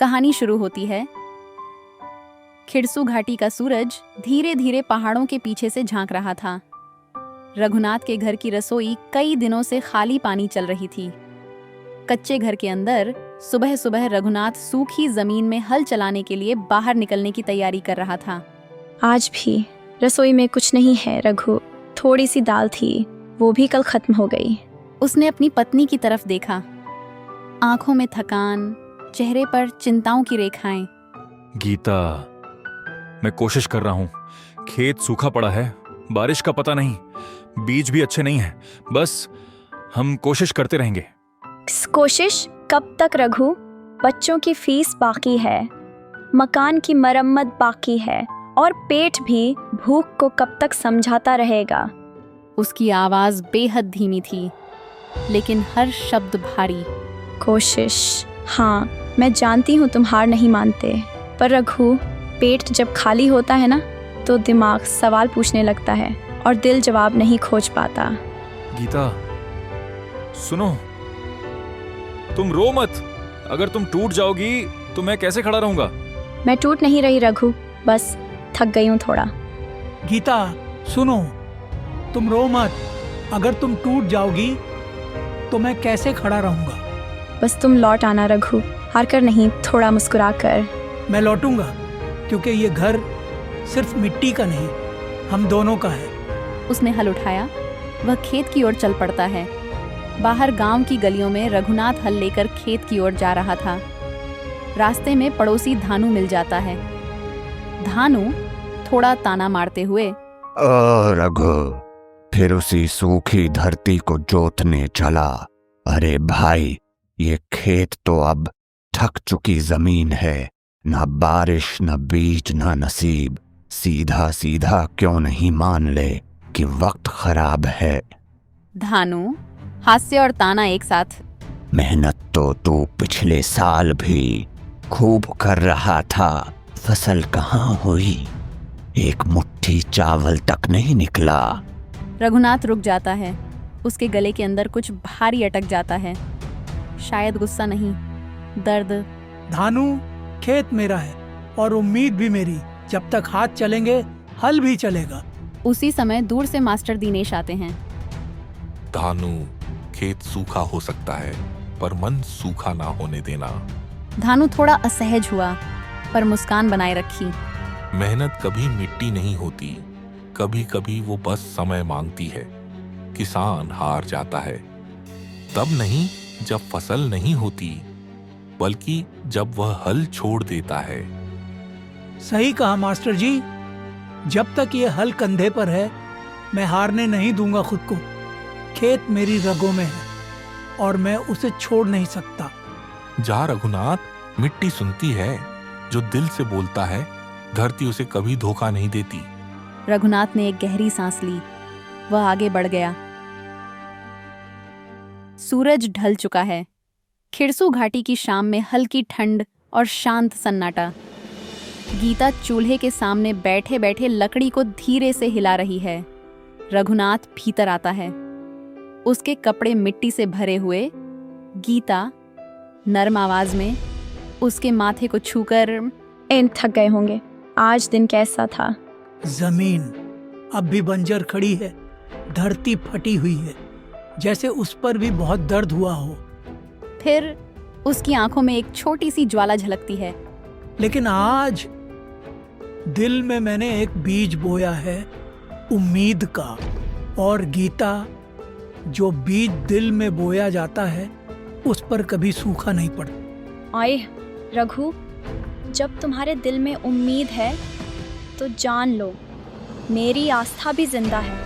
कहानी शुरू होती है। खिड़सू घाटी का सूरज धीरे धीरे पहाड़ों के पीछे से झांक रहा था। रघुनाथ के घर की रसोई कई दिनों से खाली पानी चल रही थी। कच्चे घर के अंदर सुबह सुबह रघुनाथ सूखी जमीन में हल चलाने के लिए बाहर निकलने की तैयारी कर रहा था। आज भी रसोई में कुछ नहीं है रघु, थोड़ी सी दाल थी, वो भी कल खत्म हो गई। उसने अपनी पत्नी की तरफ देखा, आंखों में थकान, चेहरे पर चिंताओं की रेखाएं। गीता, मैं कोशिश कर रहा हूं। खेत सूखा पड़ा है, बारिश का पता नहीं, बीज भी अच्छे नहीं है। बस हम कोशिश करते रहेंगे। कोशिश कब तक रघु? बच्चों की फीस बाकी है, मकान की मरम्मत बाकी है, और पेट भी भूख को कब तक समझाता रहेगा। उसकी आवाज बेहद धीमी थी, लेकिन हर शब्द भारी। कोशिश, हाँ मैं जानती हूँ तुम हार नहीं मानते, पर रघु पेट जब खाली होता है ना, तो दिमाग सवाल पूछने लगता है और दिल जवाब नहीं खोज पाता। गीता सुनो, तुम रो मत। अगर तुम टूट जाओगी तो मैं कैसे खड़ा रहूंगा? मैं टूट नहीं रही रघु, बस थक गई हूँ थोड़ा। गीता सुनो, तुम रो मत। अगर तुम टूट जाओगी तो मैं कैसे खड़ा रहूंगा? बस तुम लौट आना रघु, हार कर नहीं, थोड़ा मुस्कुरा कर। मैं लौटूंगा, क्योंकि ये घर सिर्फ मिट्टी का नहीं, हम दोनों का है। उसने हल उठाया, वह खेत की ओर चल पड़ता है। बाहर गांव की गलियों में रघुनाथ हल लेकर खेत की ओर जा रहा था। रास्ते में पड़ोसी धानु मिल जाता है। धानु थोड़ा ताना मारते हुए, ओ रघु, फिर उसी सूखी धरती को जोतने चला। अरे भाई, ये खेत तो अब थक चुकी जमीन है, ना बारिश, न बीज, ना नसीब। सीधा सीधा क्यों नहीं मान ले कि वक्त खराब है? धानु हास्य और ताना एक साथ। मेहनत तो तू पिछले साल भी खूब कर रहा था, फसल कहाँ हुई? एक मुट्ठी चावल तक नहीं निकला। रघुनाथ रुक जाता है। उसके गले के अंदर कुछ भारी अटक जाता है। शायद गुस्सा नहीं, दर्द। धानु, खेत मेरा है और उम्मीद भी मेरी। जब तक हाथ चलेंगे हल भी चलेगा। उसी समय दूर से मास्टर दिनेश आते हैं। धानु, खेत सूखा हो सकता है, पर मन सूखा ना होने देना। धानु थोड़ा असहज हुआ, पर मुस्कान बनाए रखी। मेहनत कभी मिट्टी नहीं होती, कभी कभी वो बस समय मांगती है। किसान हार जाता है तब नहीं जब फसल नहीं होती, बल्कि जब वह हल छोड़ देता है। सही कहा मास्टर जी। जब तक ये हल कंधे पर है, मैं हारने नहीं दूंगा खुद को। खेत मेरी रगों में है और मैं उसे छोड़ नहीं सकता। जा रघुनाथ, मिट्टी सुनती है, जो दिल से बोलता है। धरती उसे कभी धोखा नहीं देती। रघुनाथ ने एक गहरी सांस ली। वह आगे बढ़ गया। सूरज ढल चुका है। खिड़सू घाटी की शाम में हल्की ठंड और शांत सन्नाटा। गीता चूल्हे के सामने बैठे बैठे लकड़ी को धीरे से हिला रही है। रघुनाथ भीतर आता है। उसके कपड़े मिट्टी से भरे हुए। गीता नरम आवाज में उसके माथे को छूकर, इन थक गए होंगे, आज दिन कैसा था? जमीन अब भी बंजर खड़ी है, धरती फटी हुई है, जैसे उस पर भी बहुत दर्द हुआ हो। फिर उसकी आंखों में एक छोटी सी ज्वाला झलकती है। लेकिन आज दिल में मैंने एक बीज बोया है, उम्मीद का। और गीता, जो बीज दिल में बोया जाता है उस पर कभी सूखा नहीं पड़ता। आए रघु, जब तुम्हारे दिल में उम्मीद है तो जान लो मेरी आस्था भी जिंदा है।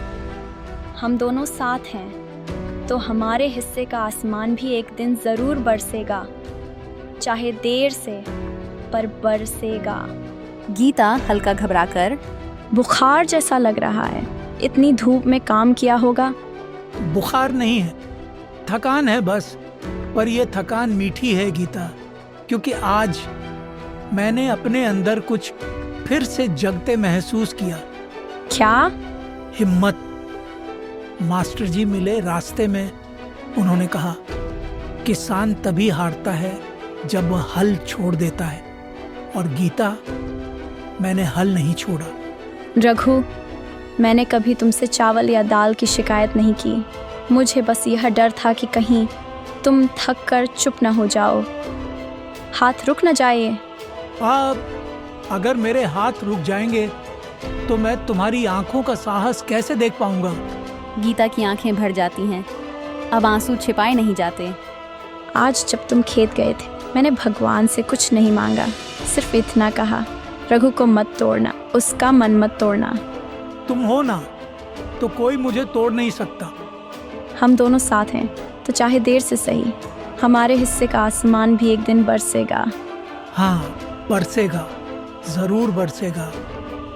हम दोनों साथ हैं तो हमारे हिस्से का आसमान भी एक दिन जरूर बरसेगा, चाहे देर से, पर बरसेगा। गीता हल्का घबराकर, बुखार जैसा लग रहा है, इतनी धूप में काम किया होगा। बुखार नहीं है, थकान है बस। पर यह थकान मीठी है गीता, क्योंकि आज मैंने अपने अंदर कुछ फिर से जगते महसूस किया। क्या? हिम्मत। मास्टर जी मिले रास्ते में। उन्होंने कहा, किसान तभी हारता है जब वह हल छोड़ देता है। और गीता, मैंने हल नहीं छोड़ा। रघु, मैंने कभी तुमसे चावल या दाल की शिकायत नहीं की। मुझे बस यह डर था कि कहीं तुम थक कर चुप न हो जाओ, हाथ रुक न जाए। अब अगर मेरे हाथ रुक जाएंगे तो मैं तुम्हारी आंखों का साहस कैसे देख पाऊंगा? गीता की आंखें भर जाती हैं। अब आंसू छिपाए नहीं जाते। आज जब तुम खेत गए थे, मैंने भगवान से कुछ नहीं मांगा, सिर्फ इतना कहा, रघु को मत तोड़ना, उसका मन मत तोड़ना। तुम हो ना, तो कोई मुझे तोड़ नहीं सकता। हम दोनों साथ हैं, तो चाहे देर से सही, हमारे हिस्से का आसमान भी एक दिन बरसेगा। हाँ, बरसेगा, जरूर बरसेगा।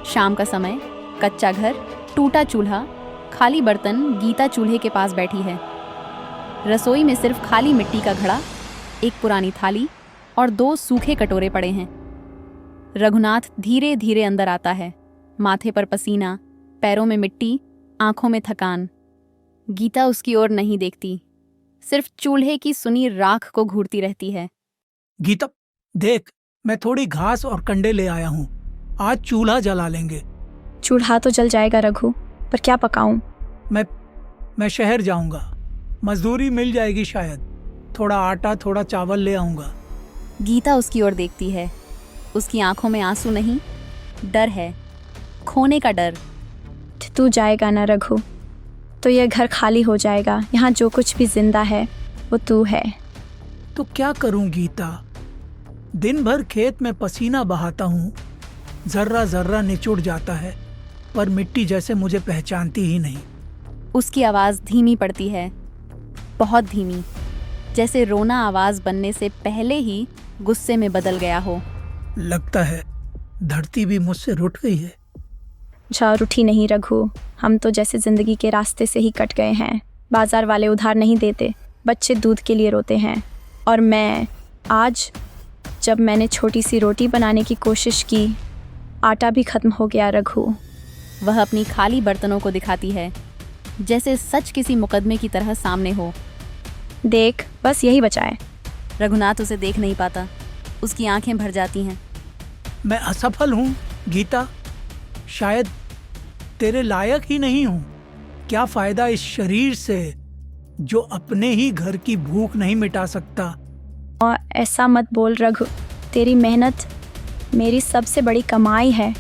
शाम का समय, कच्चा घर, टूटा चूल्हा, खाली बर्तन। गीता चूल्हे के पास बैठी है। रसोई में सिर्फ खाली मिट्टी का घड़ा, एक पुरानी थाली और 2 सूखे कटोरे पड़े हैं। रघुनाथ धीरे धीरे अंदर आता है। माथे पर पसीना, पैरों में मिट्टी, आंखों में थकान। गीता उसकी ओर नहीं देखती, सिर्फ चूल्हे की सुनी राख को घूरती रहती है। गीता, देख, मैं थोड़ी घास और कंडे ले आया हूँ। आज चूल्हा जला लेंगे। चूल्हा तो जल जाएगा रघु, पर क्या पकाऊं? मैं शहर जाऊंगा, मजदूरी मिल जाएगी शायद। थोड़ा आटा, थोड़ा चावल ले आऊंगा। गीता उसकी ओर देखती है। उसकी आंखों में आंसू नहीं, डर है, खोने का डर। तू जाएगा ना रघु, तो यह घर खाली हो जाएगा। यहाँ जो कुछ भी जिंदा है वो तू है। तो क्या करूं गीता? दिन भर खेत में पसीना बहाता हूँ, जर्रा जर्रा निचुड़ जाता है, पर मिट्टी जैसे मुझे पहचानती ही नहीं। उसकी आवाज़ धीमी पड़ती है, बहुत धीमी, जैसे रोना आवाज़ बनने से पहले ही गुस्से में बदल गया हो। लगता है धरती भी मुझसे रुठ गई है। जा रूठी नहीं रघु, हम तो जैसे जिंदगी के रास्ते से ही कट गए हैं। बाजार वाले उधार नहीं देते, बच्चे दूध के लिए रोते हैं। और मैं आज, जब मैंने छोटी सी रोटी बनाने की कोशिश की, आटा भी खत्म हो गया रघु। वह अपनी खाली बर्तनों को दिखाती है, जैसे सच किसी मुकदमे की तरह सामने हो। देख, बस यही बचा है। रघुनाथ उसे देख नहीं पाता, उसकी आंखें भर जाती हैं। मैं असफल हूँ गीता, शायद तेरे लायक ही नहीं हूँ। क्या फायदा इस शरीर से जो अपने ही घर की भूख नहीं मिटा सकता? और ऐसा मत बोल रघु, तेरी मेहनत मेरी सबसे बड़ी कमाई है।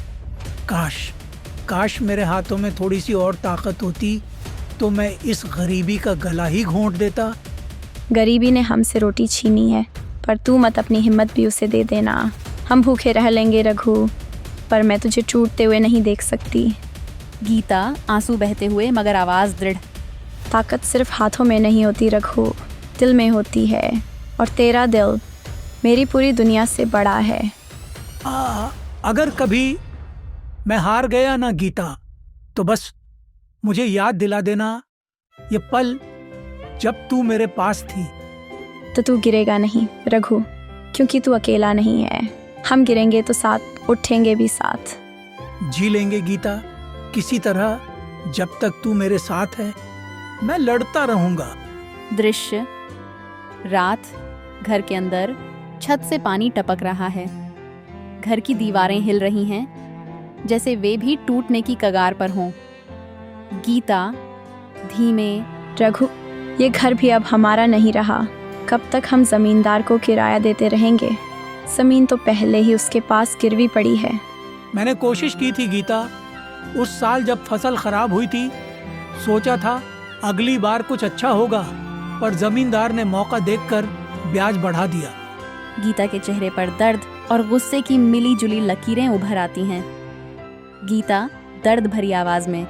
काश मेरे हाथों में थोड़ी सी और ताकत होती तो मैं इस गरीबी का गला ही घोंट देता। गरीबी ने हमसे रोटी छीनी है, पर तू मत अपनी हिम्मत भी उसे दे देना। हम भूखे रह लेंगे रघु, पर मैं तुझे टूटते हुए नहीं देख सकती। गीता, आंसू बहते हुए मगर आवाज़ दृढ़। ताकत सिर्फ हाथों में नहीं होती रघु, दिल में होती है। और तेरा दिल मेरी पूरी दुनिया से बड़ा है। अगर कभी मैं हार गया ना गीता, तो बस मुझे याद दिला देना ये पल जब तू मेरे पास थी। तो तू गिरेगा नहीं रघु, क्योंकि तू अकेला नहीं है। हम गिरेंगे तो साथ, उठेंगे भी साथ। जी लेंगे गीता, किसी तरह। जब तक तू मेरे साथ है मैं लड़ता रहूंगा। दृश्य, रात, घर के अंदर छत से पानी टपक रहा है। घर की दीवारें हिल रही हैं, जैसे वे भी टूटने की कगार पर हों। गीता धीमे, रघु, ये घर भी अब हमारा नहीं रहा। कब तक हम जमींदार को किराया देते रहेंगे? जमीन तो पहले ही उसके पास गिरवी पड़ी है। मैंने कोशिश की थी गीता, उस साल जब फसल खराब हुई थी, सोचा था अगली बार कुछ अच्छा होगा, पर जमींदार ने मौका देखकर ब्याज बढ़ा दिया। गीता के चेहरे पर दर्द और गुस्से की मिली जुली लकीरें उभर आती हैं। गीता दर्द भरी आवाज में,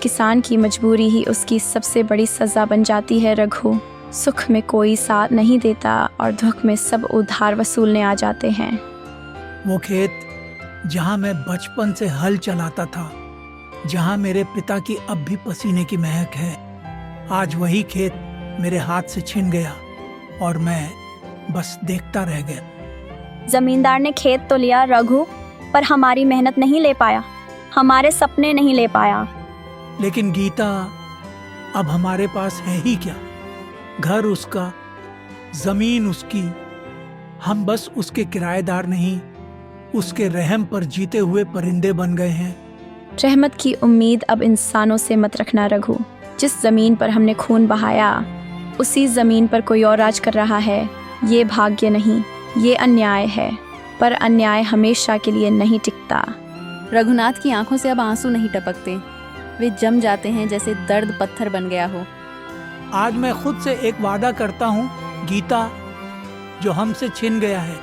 किसान की मजबूरी ही उसकी सबसे बड़ी सजा बन जाती है रघु। सुख में कोई साथ नहीं देता और दुख में सब उधार वसूलने आ जाते हैं। वो खेत जहाँ मैं बचपन से हल चलाता था, जहाँ मेरे पिता की अब भी पसीने की महक है, आज वही खेत मेरे हाथ से छिन गया और मैं बस देखता रह गया। जमींदार ने खेत तो लिया रघु, पर हमारी मेहनत नहीं ले पाया, हमारे सपने नहीं ले पाया। लेकिन गीता, अब हमारे पास है ही क्या? घर उसका, जमीन उसकी, हम बस उसके किराएदार नहीं, उसके रहम पर जीते हुए परिंदे बन गए हैं। रहमत की उम्मीद अब इंसानों से मत रखना रघु। जिस जमीन पर हमने खून बहाया, उसी जमीन पर कोई और राज कर रहा है। ये भाग्य नहीं, ये अन्याय है। पर अन्याय हमेशा के लिए नहीं टिकता। रघुनाथ की आंखों से अब आंसू नहीं टपकते, वे जम जाते हैं जैसे दर्द पत्थर बन गया हो। आज मैं खुद से एक वादा करता हूँ, गीता जो हमसे छिन गया है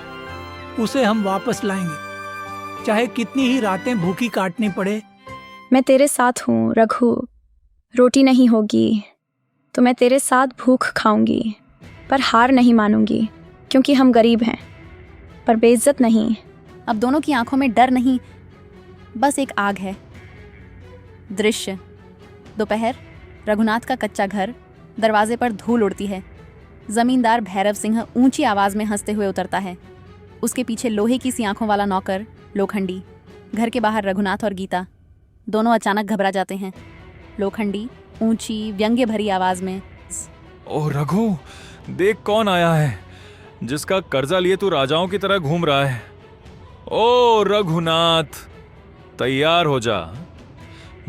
उसे हम वापस लाएंगे, चाहे कितनी ही रातें भूखी काटनी पड़े। मैं तेरे साथ हूँ रघु। रोटी नहीं होगी तो मैं तेरे साथ भूख खाऊंगी, पर हार नहीं मानूंगी, क्योंकि हम गरीब हैं, पर बेइज्जत नहीं। अब दोनों की आंखों में डर नहीं, बस एक आग है। दृश्य दोपहर, रघुनाथ का कच्चा घर, दरवाजे पर धूल उड़ती है। जमींदार भैरव सिंह ऊंची आवाज में हंसते हुए उतरता है। उसके पीछे लोहे की सी आंखों वाला नौकर लोखंडी। घर के बाहर रघुनाथ और गीता दोनों अचानक घबरा जाते हैं। लोखंडी ऊंची व्यंग्य भरी आवाज में, ओ रघु, देख कौन आया है, जिसका कर्जा लिए तू राजाओं की तरह घूम रहा है। ओ रघुनाथ, तैयार हो जा,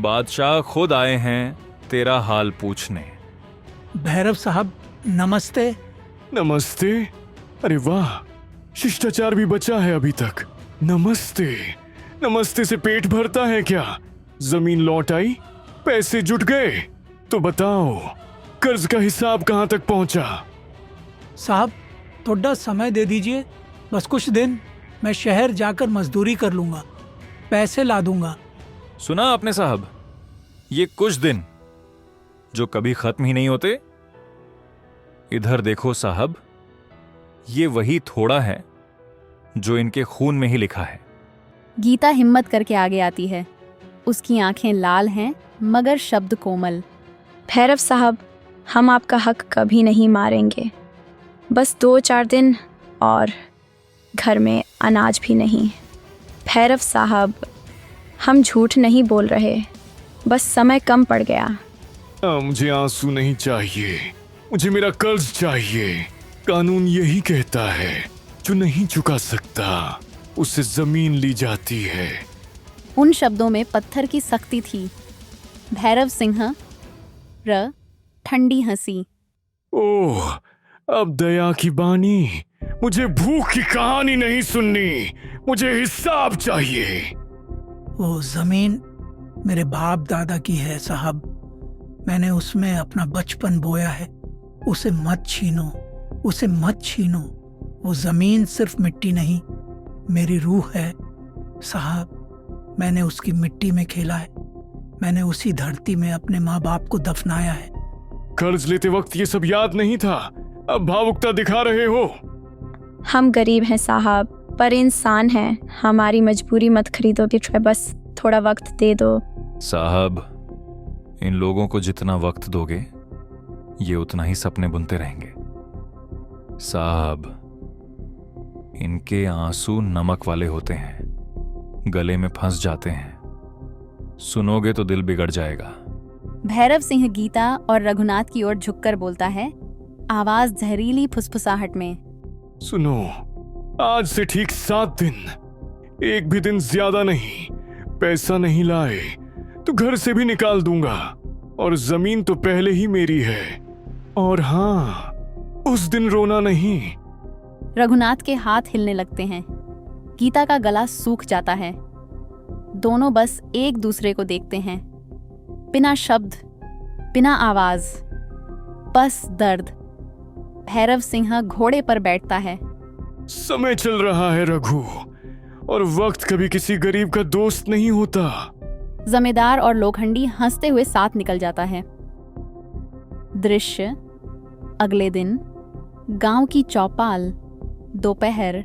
बादशाह खुद आए हैं तेरा हाल पूछने। भैरव साहब नमस्ते। नमस्ते। अरे वाह, शिष्टाचार भी बचा है अभी तक। नमस्ते। नमस्ते से पेट भरता है क्या? जमीन लौट आई, पैसे जुट गए, तो बताओ कर्ज का हिसाब कहाँ तक पहुंचा? साहब थोड़ा समय दे दीजिए, बस कुछ दिन। मैं शहर जाकर मजदूरी कर लूंगा, पैसे ला दूंगा। सुना आपने साहब, ये कुछ दिन जो कभी खत्म ही नहीं होते। इधर देखो साहब, ये वही थोड़ा है जो इनके खून में ही लिखा है। गीता हिम्मत करके आगे आती है। उसकी आंखें लाल हैं मगर शब्द कोमल। भैरव साहब, हम आपका हक कभी नहीं मारेंगे। बस 2-4 दिन और घर में अनाज भी नहीं। भैरव साहब, हम झूठ नहीं बोल रहे, बस समय कम पड़ गया। मुझे आंसू नहीं चाहिए, मुझे मेरा कर्ज चाहिए। कानून यही कहता है, जो नहीं चुका सकता उससे जमीन ली जाती है। उन शब्दों में पत्थर की सख्ती थी। भैरव सिंह र ठंडी हंसी। ओह, अब दया की बानी, मुझे भूख की कहानी नहीं सुननी, मुझे हिसाब चाहिए। वो जमीन मेरे बाप दादा की है साहब, मैंने उसमें अपना बचपन बोया है। उसे मत छीनो, उसे मत छीनो। वो जमीन सिर्फ मिट्टी नहीं, मेरी रूह है साहब। मैंने उसकी मिट्टी में खेला है, मैंने उसी धरती में अपने माँ बाप को दफनाया है। कर्ज लेते वक्त ये सब याद नहीं था, अब भावुकता दिखा रहे हो। हम गरीब हैं साहब, पर इंसान हैं। हमारी मजबूरी मत खरीदोगे, बस थोड़ा वक्त दे दो। साहब, इन लोगों को जितना वक्त दोगे ये उतना ही सपने बुनते रहेंगे। साहब, इनके आंसू नमक वाले होते हैं, गले में फंस जाते हैं। सुनोगे तो दिल बिगड़ जाएगा। भैरव सिंह गीता और रघुनाथ की ओर झुककर बोलता है, आवाज जहरीली फुसफुसाहट में। सुनो, आज से ठीक 7 दिन, एक भी दिन ज्यादा नहीं, पैसा नहीं लाए तो घर से भी निकाल दूंगा, और जमीन तो पहले ही मेरी है। और हाँ, उस दिन रोना नहीं। रघुनाथ के हाथ हिलने लगते हैं। गीता का गला सूख जाता है। दोनों बस एक दूसरे को देखते हैं, बिना शब्द, बिना आवाज, बस दर्द। भैरव सिंह घोड़े पर बैठता है। समय चल रहा है रघु, और वक्त कभी किसी गरीब का दोस्त नहीं होता। जमींदार और लोखंडी हंसते हुए साथ निकल जाता है। दृश्य अगले दिन, गांव की चौपाल, दोपहर।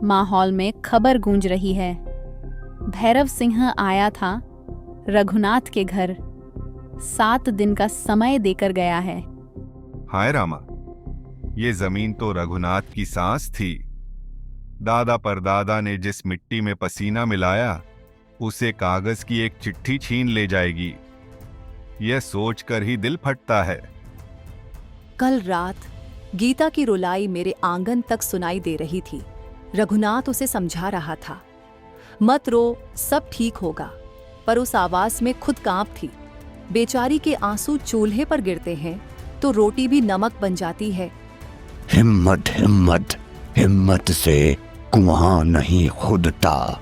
माहौल में खबर गूंज रही है। भैरव सिंह आया था रघुनाथ के घर, 7 दिन का समय देकर गया है। हाय रामा, ये जमीन तो रघुनाथ की सांस थी। दादा परदादा ने जिस मिट्टी में पसीना मिलाया, उसे कागज की एक चिट्ठी छीन ले जाएगी। यह सोचकर ही दिल फटता है। कल रात गीता की रुलाई मेरे आंगन तक सुनाई दे रही थी। रघुनाथ उसे समझा रहा था, मत रो, सब ठीक होगा, पर उस आवाज में खुद कांप थी। बेचारी के आंसू चूल्हे पर गिरते हैं तो रोटी भी नमक बन जाती है। हिम्मत हिम्मत हिम्मत से कुआं नहीं खुदता,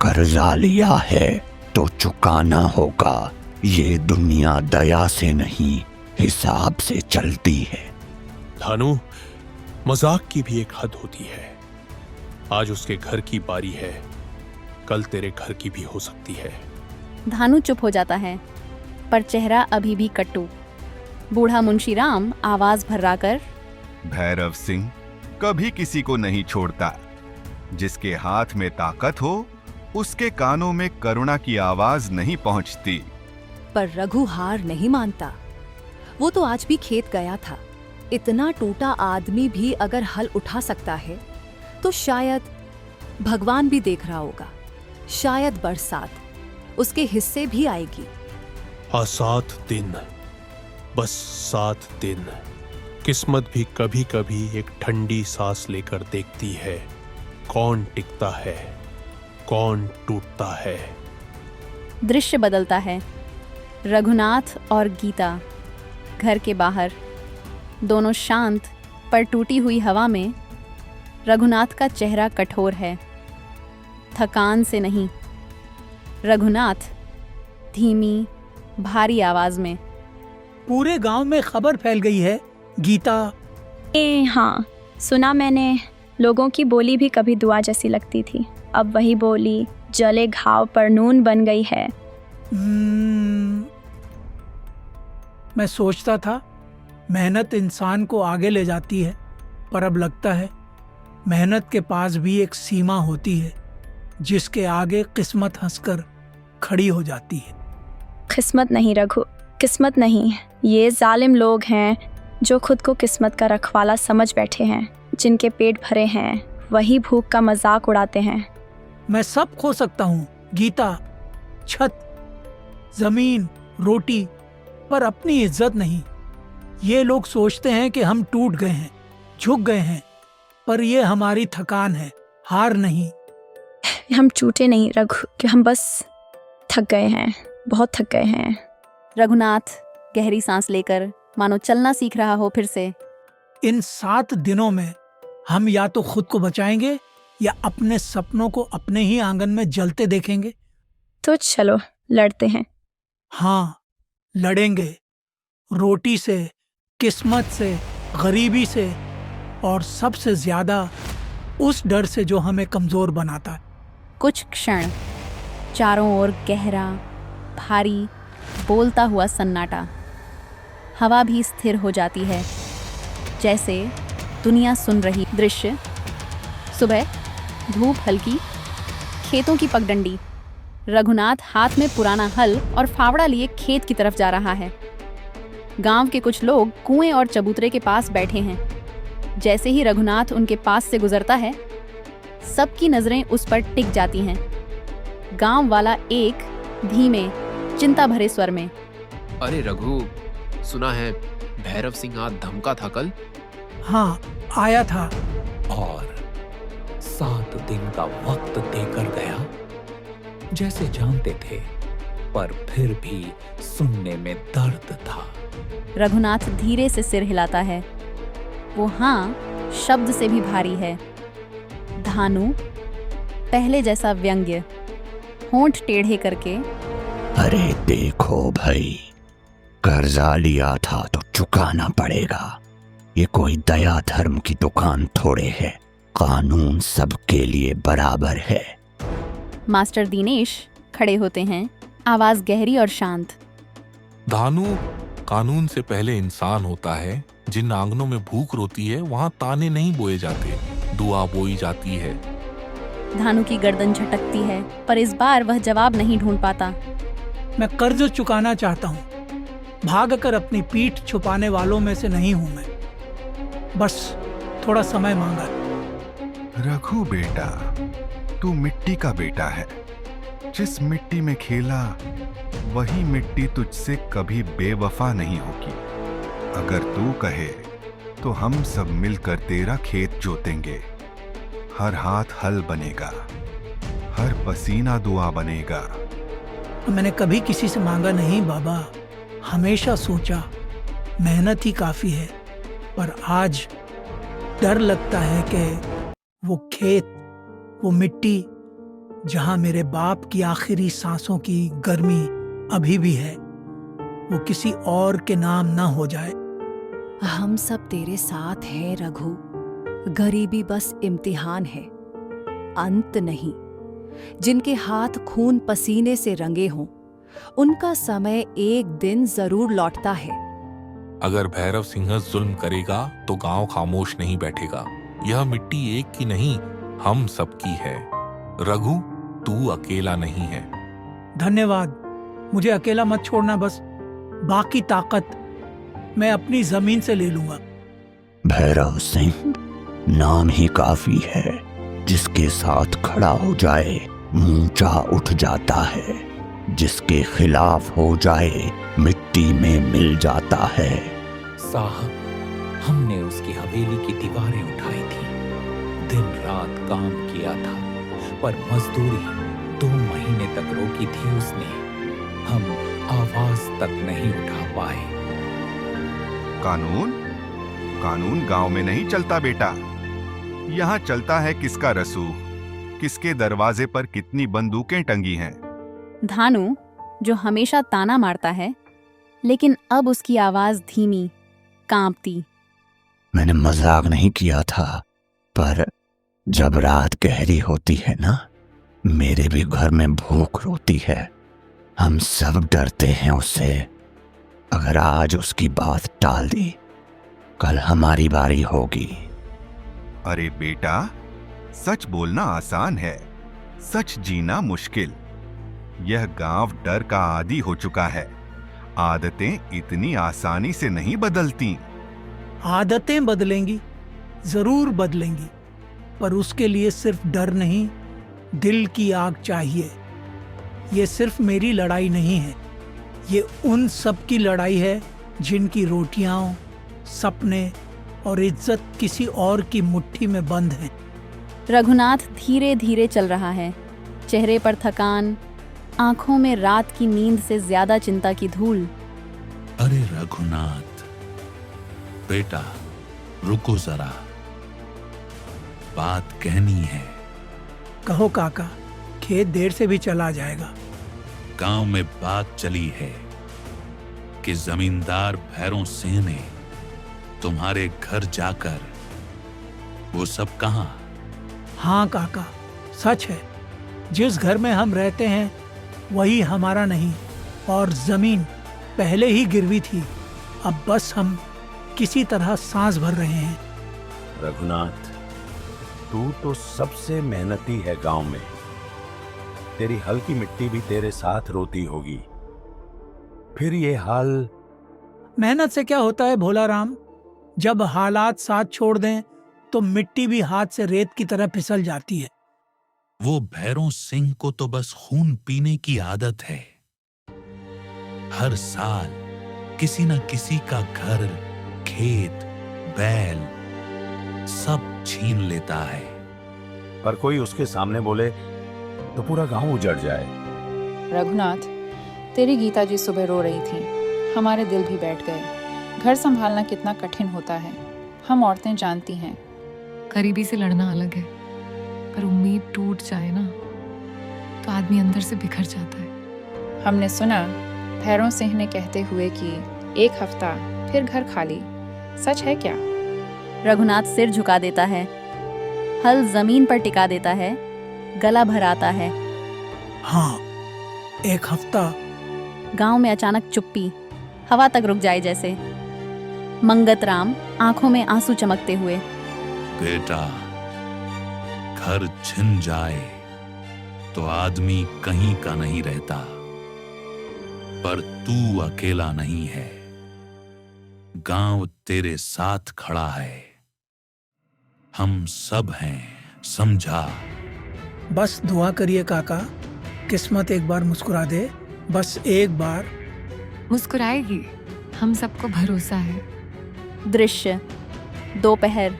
कर्जा लिया है तो चुकाना होगा। ये दुनिया दया से नहीं हिसाब से चलती है। धानु, मजाक की भी एक हद होती है। आज उसके घर की बारी है, कल तेरे घर की भी हो सकती है। धानु चुप हो जाता है, पर चेहरा अभी भी कट्टू। बूढ़ा मुंशीराम आवाज भर्राकर, भैरव सिंह कभी किसी को नहीं छोड़ता। जिसके हाथ में ताकत हो उसके कानों में करुणा की आवाज नहीं पहुंचती। पर रघु हार नहीं मानता। वो तो आज भी खेत गया था। इतना टूटा आदमी भी अगर हल उठा सकता है तो शायद भगवान भी देख रहा होगा। शायद बरसात उसके हिस्से भी आएगी। 7 दिन, बस 7 दिन। किस्मत भी कभी कभी एक ठंडी सांस लेकर देखती है, कौन टिकता है, कौन टूटता है। दृश्य बदलता है। रघुनाथ और गीता घर के बाहर, दोनों शांत पर टूटी हुई हवा में। रघुनाथ का चेहरा कठोर है, थकान से नहीं। रघुनाथ धीमी भारी आवाज में, पूरे गांव में खबर फैल गई है गीता। हाँ, सुना मैंने। लोगों की बोली भी कभी दुआ जैसी लगती थी, अब वही बोली जले घाव पर नून बन गई है। मैं सोचता था मेहनत इंसान को आगे ले जाती है, पर अब लगता है मेहनत के पास भी एक सीमा होती है जिसके आगे किस्मत हंसकर खड़ी हो जाती है। किस्मत नहीं रघु, किस्मत नहीं। ये जालिम लोग हैं जो खुद को किस्मत का रखवाला समझ बैठे हैं। जिनके पेट भरे हैं वही भूख का मजाक उड़ाते हैं। मैं सब खो सकता हूँ गीता, छत, जमीन, रोटी, पर अपनी इज्जत नहीं। ये लोग सोचते हैं कि हम टूट गए हैं, झुक गए हैं, पर ये हमारी थकान है, हार नहीं। हम टूटे नहीं रघु, कि हम बस थक गए हैं, बहुत थक गए हैं। रघुनाथ गहरी सांस लेकर मानो चलना सीख रहा हो फिर से। इन 7 दिनों में हम या तो खुद को बचाएंगे या अपने सपनों को अपने ही आंगन में जलते देखेंगे। तो चलो लड़ते हैं। हाँ, लड़ेंगे, रोटी से, किस्मत से, गरीबी से, और सबसे ज्यादा उस डर से जो हमें कमजोर बनाता है। कुछ क्षण चारों ओर गहरा, भारी, बोलता हुआ सन्नाटा। हवा भी स्थिर हो जाती है, जैसे दुनिया सुन रही। दृश्य सुबह, धूप हल्की, खेतों की पगडंडी। रघुनाथ हाथ में पुराना हल और फावड़ा लिए खेत की तरफ जा रहा है। गांव के कुछ लोग कुएं और चबूतरे के पास बैठे हैं। जैसे ही रघुनाथ उनके पास से गुजरता है, सबकी नजरें उस पर टिक जाती हैं। गांव वाला एक धीमे, चिंता भरे स्वर में, अरे रघु, सुना है भैरव सिंह आज धमका था कल? हाँ, आया था। और 7 दिन का वक्त देकर गया, जैसे जानते थे, पर फिर भी सुनने में दर्द था। रघुनाथ धीरे से सिर हिलाता है। वो हाँ शब्द से भी भारी है। धानु पहले जैसा व्यंग्य, होंठ टेढ़े करके, अरे देखो भाई, कर्जा लिया था तो चुकाना पड़ेगा। ये कोई दया धर्म की दुकान थोड़े है, कानून सबके लिए बराबर है। मास्टर दिनेश खड़े होते हैं, आवाज गहरी और शांत। धानु, कानून से पहले इंसान होता है। जिन आंगनों में भूख रोती है वहां ताने नहीं बोए जाते, दुआ बोई जाती है। धानु की गर्दन झटकती है, पर इस बार वह जवाब नहीं ढूंढ पाता। मैं कर्ज चुकाना चाहता हूँ, भागकर अपनी पीठ छुपाने वालों में से नहीं हूं मैं। बस थोड़ा समय मांगा। रघु बेटा, तू मिट्टी का बेटा है। जिस मिट्टी में खेला वही मिट्टी तुझसे कभी बेवफा नहीं होगी। अगर तू कहे तो हम सब मिलकर तेरा खेत जोतेंगे। हर हाथ हल बनेगा, हर पसीना दुआ बनेगा। मैंने कभी किसी से मांगा नहीं बाबा, हमेशा सोचा मेहनत ही काफी है। पर आज डर लगता है कि वो खेत, वो मिट्टी जहां मेरे बाप की आखिरी सांसों की गर्मी अभी भी है, वो किसी और के नाम ना हो जाए। हम सब तेरे साथ हैं रघु। गरीबी बस इम्तिहान है, अंत नहीं। जिनके हाथ खून पसीने से रंगे हों, उनका समय एक दिन जरूर लौटता है। अगर भैरव सिंह जुल्म करेगा तो गांव खामोश नहीं बैठेगा। यह मिट्टी एक की नहीं, हम सबकी है। रघु, तू अकेला नहीं है। धन्यवाद, मुझे अकेला मत छोड़ना। बस बाकी ताकत मैं अपनी जमीन से ले लूंगा। भैरव सिंह नाम ही काफी है। जिसके साथ खड़ा हो जाए ऊंचा उठ जाता है, जिसके खिलाफ हो जाए मिट्टी में मिल जाता है। साहब, हमने उसकी हवेली की दीवारें उठाई थी, दिन रात काम किया था, पर मजदूरी 2 महीने तक रोकी थी उसने। हम आवाज तक नहीं उठा पाए। कानून गांव में नहीं चलता बेटा। यहाँ चलता है किसका रसूख, किसके दरवाजे पर कितनी बंदूकें टंगी हैं। धानु, जो हमेशा ताना मारता है, लेकिन अब उसकी आवाज धीमी, कांपती। मैंने मजाक नहीं किया था, पर जब रात गहरी होती है ना, मेरे भी घर में भूख रोती है। हम सब डरते हैं उससे। अगर आज उसकी बात टाल दी, कल हमारी बारी होगी। अरे बेटा, सच बोलना आसान है, सच जीना मुश्किल। यह गांव डर का आदी हो चुका है। आदतें इतनी आसानी से नहीं बदलती। आदतें बदलेंगी, जरूर बदलेंगी, पर उसके लिए सिर्फ डर नहीं, दिल की आग चाहिए। ये सिर्फ मेरी लड़ाई नहीं है, ये उन सब की लड़ाई है जिनकी रोटियां, सपने और इज्जत किसी और की मुट्ठी में बंद हैं। रघुनाथ धीरे धीरे चल रहा है, चेहरे पर थकान, आंखों में रात की नींद से ज्यादा चिंता की धूल। अरे रघुनाथ बेटा, रुको जरा, बात कहनी है। कहो काका, खेत देर से भी चला जाएगा। गांव में बात चली है कि जमींदार भैरव सिंह ने तुम्हारे घर जाकर वो सब कहा। हाँ काका, सच है। जिस घर में हम रहते हैं वही हमारा नहीं, और जमीन पहले ही गिरवी थी। अब बस हम किसी तरह सांस भर रहे हैं। रघुनाथ, तू तो सबसे मेहनती है गांव में। तेरी हल्की मिट्टी भी तेरे साथ रोती होगी। फिर ये हाल। मेहनत से क्या होता है भोला राम? जब हालात साथ छोड़ दें तो मिट्टी भी हाथ से रेत की तरह फिसल जाती है। वो भैरव सिंह को तो बस खून पीने की आदत है। हर साल किसी न किसी का घर, खेत, बैल सब छीन लेता है। पर कोई उसके सामने बोले तो पूरा गांव उजड़ जाए। रघुनाथ, तेरी गीता जी सुबह रो रही थी, हमारे दिल भी बैठ गए। घर संभालना कितना कठिन होता है, हम औरतें जानती हैं। गरीबी से लड़ना अलग है, पर उम्मीद टूट जाए ना तो आदमी अंदर से बिखर जाता है। हमने सुना भैरव सिंह ने कहते हुए कि 1 हफ्ता फिर घर खाली। सच है क्या? रघुनाथ सिर झुका देता है, हल जमीन पर टिका देता है, गला भराता है। हाँ, 1 हफ्ता। गांव में अचानक चुप्पी, हवा तक रुक जाए जैसे। मंगत राम आंखों में आंसू चमकते हुए, बेटा, घर छिन जाए तो आदमी कहीं का नहीं रहता, पर तू अकेला नहीं है। गांव तेरे साथ खड़ा है। हम सब हैं, समझा? बस दुआ करिए काका, किस्मत एक बार मुस्कुरा दे, बस एक बार। मुस्कुराएगी, हम सबको भरोसा है। दृश्य, दोपहर,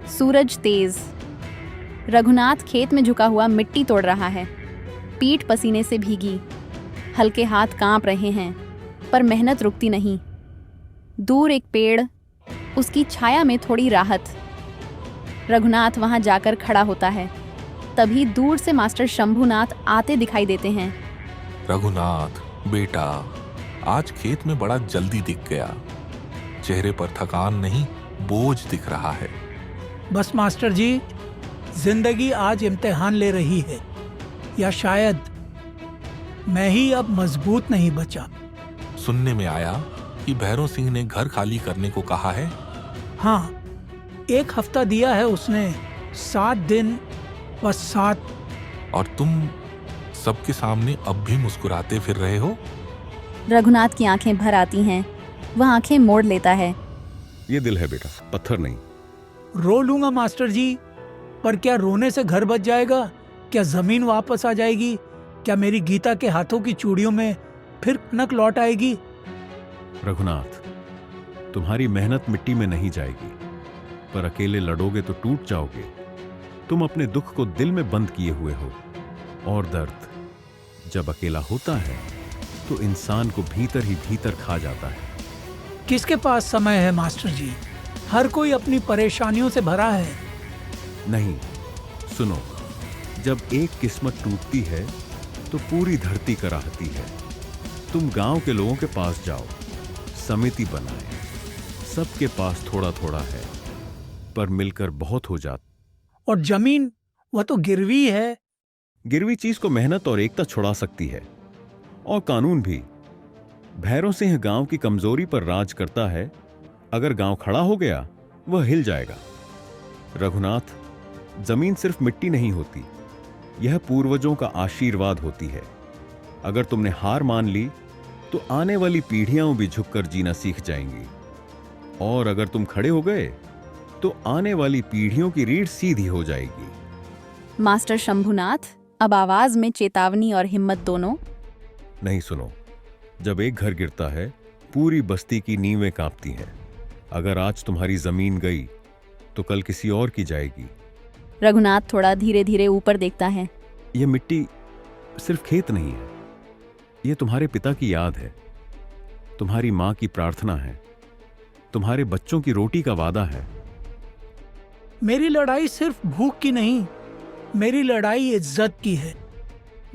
सूरज तेज। रघुनाथ खेत में झुका हुआ मिट्टी तोड़ रहा है। पीठ पसीने से भीगी, हल्के हाथ कांप रहे हैं, पर मेहनत रुकती नहीं। दूर एक पेड़, उसकी छाया में थोड़ी राहत। रघुनाथ वहां जाकर खड़ा होता है। तभी दूर से मास्टर शंभुनाथ आते दिखाई देते हैं। रघुनाथ बेटा, आज खेत में बड़ा जल्दी दिख गया। चेहरे पर थकान नहीं, बोझ दिख रहा है। बस मास्टर जी, जिंदगी आज इम्तिहान ले रही है, या शायद मैं ही अब मजबूत नहीं बचा। सुनने में आया कि भैरव सिंह ने घर खाली करने को कहा है। हाँ, 1 हफ्ता दिया है उसने, 7 दिन, बस 7। और तुम सबके सामने अब भी मुस्कुराते फिर रहे हो। रघुनाथ की आंखें भर आती हैं। वह आंखें मोड़ लेता है। ये दिल है बेटा, पत्थर नहीं। रो लूंगा मास्टर जी, पर क्या रोने से घर बच जाएगा? क्या जमीन वापस आ जाएगी? क्या मेरी गीता के हाथों की चूड़ियों में फिर कनक लौट आएगी? रघुनाथ, तुम्हारी मेहनत मिट्टी में नहीं जाएगी, पर अकेले लड़ोगे तो टूट जाओगे। तुम अपने दुख को दिल में बंद किए हुए हो, और दर्द जब अकेला होता है तो इंसान को भीतर ही भीतर खा जाता है। किसके पास समय है मास्टर जी? हर कोई अपनी परेशानियों से भरा है। नहीं, सुनो, जब एक किस्मत टूटती है तो पूरी धरती कराहती है। तुम गांव के लोगों के पास जाओ, समिति बनाए। सबके पास थोड़ा थोड़ा है, पर मिलकर बहुत हो जाता। और जमीन, वह तो गिरवी है। गिरवी चीज को मेहनत और एकता छुड़ा सकती है, और कानून भी। भैरव सिंह गांव की कमजोरी पर राज करता है। अगर गांव खड़ा हो गया, वह हिल जाएगा। रघुनाथ, जमीन सिर्फ मिट्टी नहीं होती, यह पूर्वजों का आशीर्वाद होती है। अगर तुमने हार मान ली तो आने वाली पीढ़ियां भी झुककर जीना सीख जाएंगी, और अगर तुम खड़े हो गए तो आने वाली पीढ़ियों की रीढ़ सीधी हो जाएगी। मास्टर शंभुनाथ अब आवाज में चेतावनी और हिम्मत दोनों। नहीं, सुनो, जब एक घर गिरता है पूरी बस्ती की नींवें कांपती हैं। अगर आज तुम्हारी जमीन गई तो कल किसी और की जाएगी। रघुनाथ थोड़ा धीरे धीरे ऊपर देखता है। यह मिट्टी सिर्फ खेत नहीं है, यह तुम्हारे पिता की याद है, तुम्हारी मां की प्रार्थना है, तुम्हारे बच्चों की रोटी का वादा है। मेरी लड़ाई सिर्फ भूख की नहीं, मेरी लड़ाई इज्जत की है।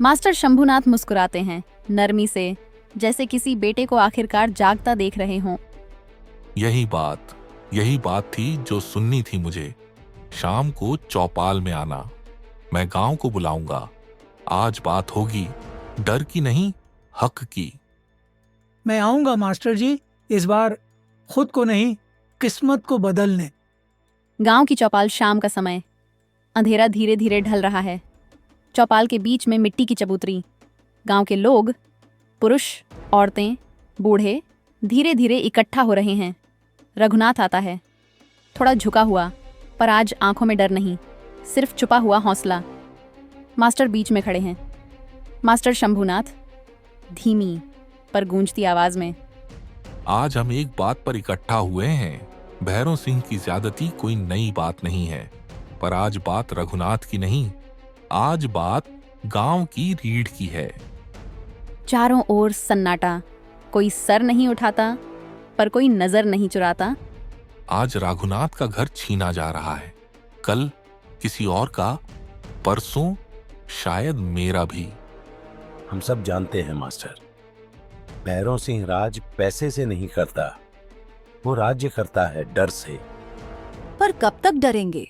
मास्टर शंभुनाथ मुस्कुराते हैं, नरमी से, जैसे किसी बेटे को आखिरकार जागता देख रहे हों। यही बात थी जो सुननी थी मुझे। शाम को चौपाल में आना, मैं गांव को बुलाऊंगा। आज बात होगी, डर की नहीं, हक की। मैं आऊंगा मास्टर जी, इस बार खुद को नहीं, किस्मत को बदलने। गांव की चौपाल, शाम का समय। अंधेरा धीरे धीरे ढल रहा है। चौपाल के बीच में मिट्टी की चबूतरी। गांव के लोग, पुरुष, औरतें, बूढ़े धीरे धीरे इकट्ठा हो रहे हैं। रघुनाथ आता है, थोड़ा झुका हुआ, पर आज आंखों में डर नहीं, सिर्फ छुपा हुआ हौसला। मास्टर बीच में खड़े हैं। मास्टर शंभुनाथ धीमी पर गूंजती आवाज में, आज हम एक बात पर इकट्ठा हुए हैं। भैरव सिंह की ज्यादती कोई नई बात नहीं है, पर आज बात रघुनाथ की नहीं, आज बात गांव की रीढ़ की है। चारों ओर सन्नाटा, कोई सर नहीं उठाता, पर कोई नजर नहीं चुराता। आज रघुनाथ का घर छीना जा रहा है, कल किसी और का, परसों शायद मेरा भी। हम सब जानते हैं मास्टर, भैरव सिंह राज पैसे से नहीं करता, वो राज्य करता है डर से। पर कब तक डरेंगे?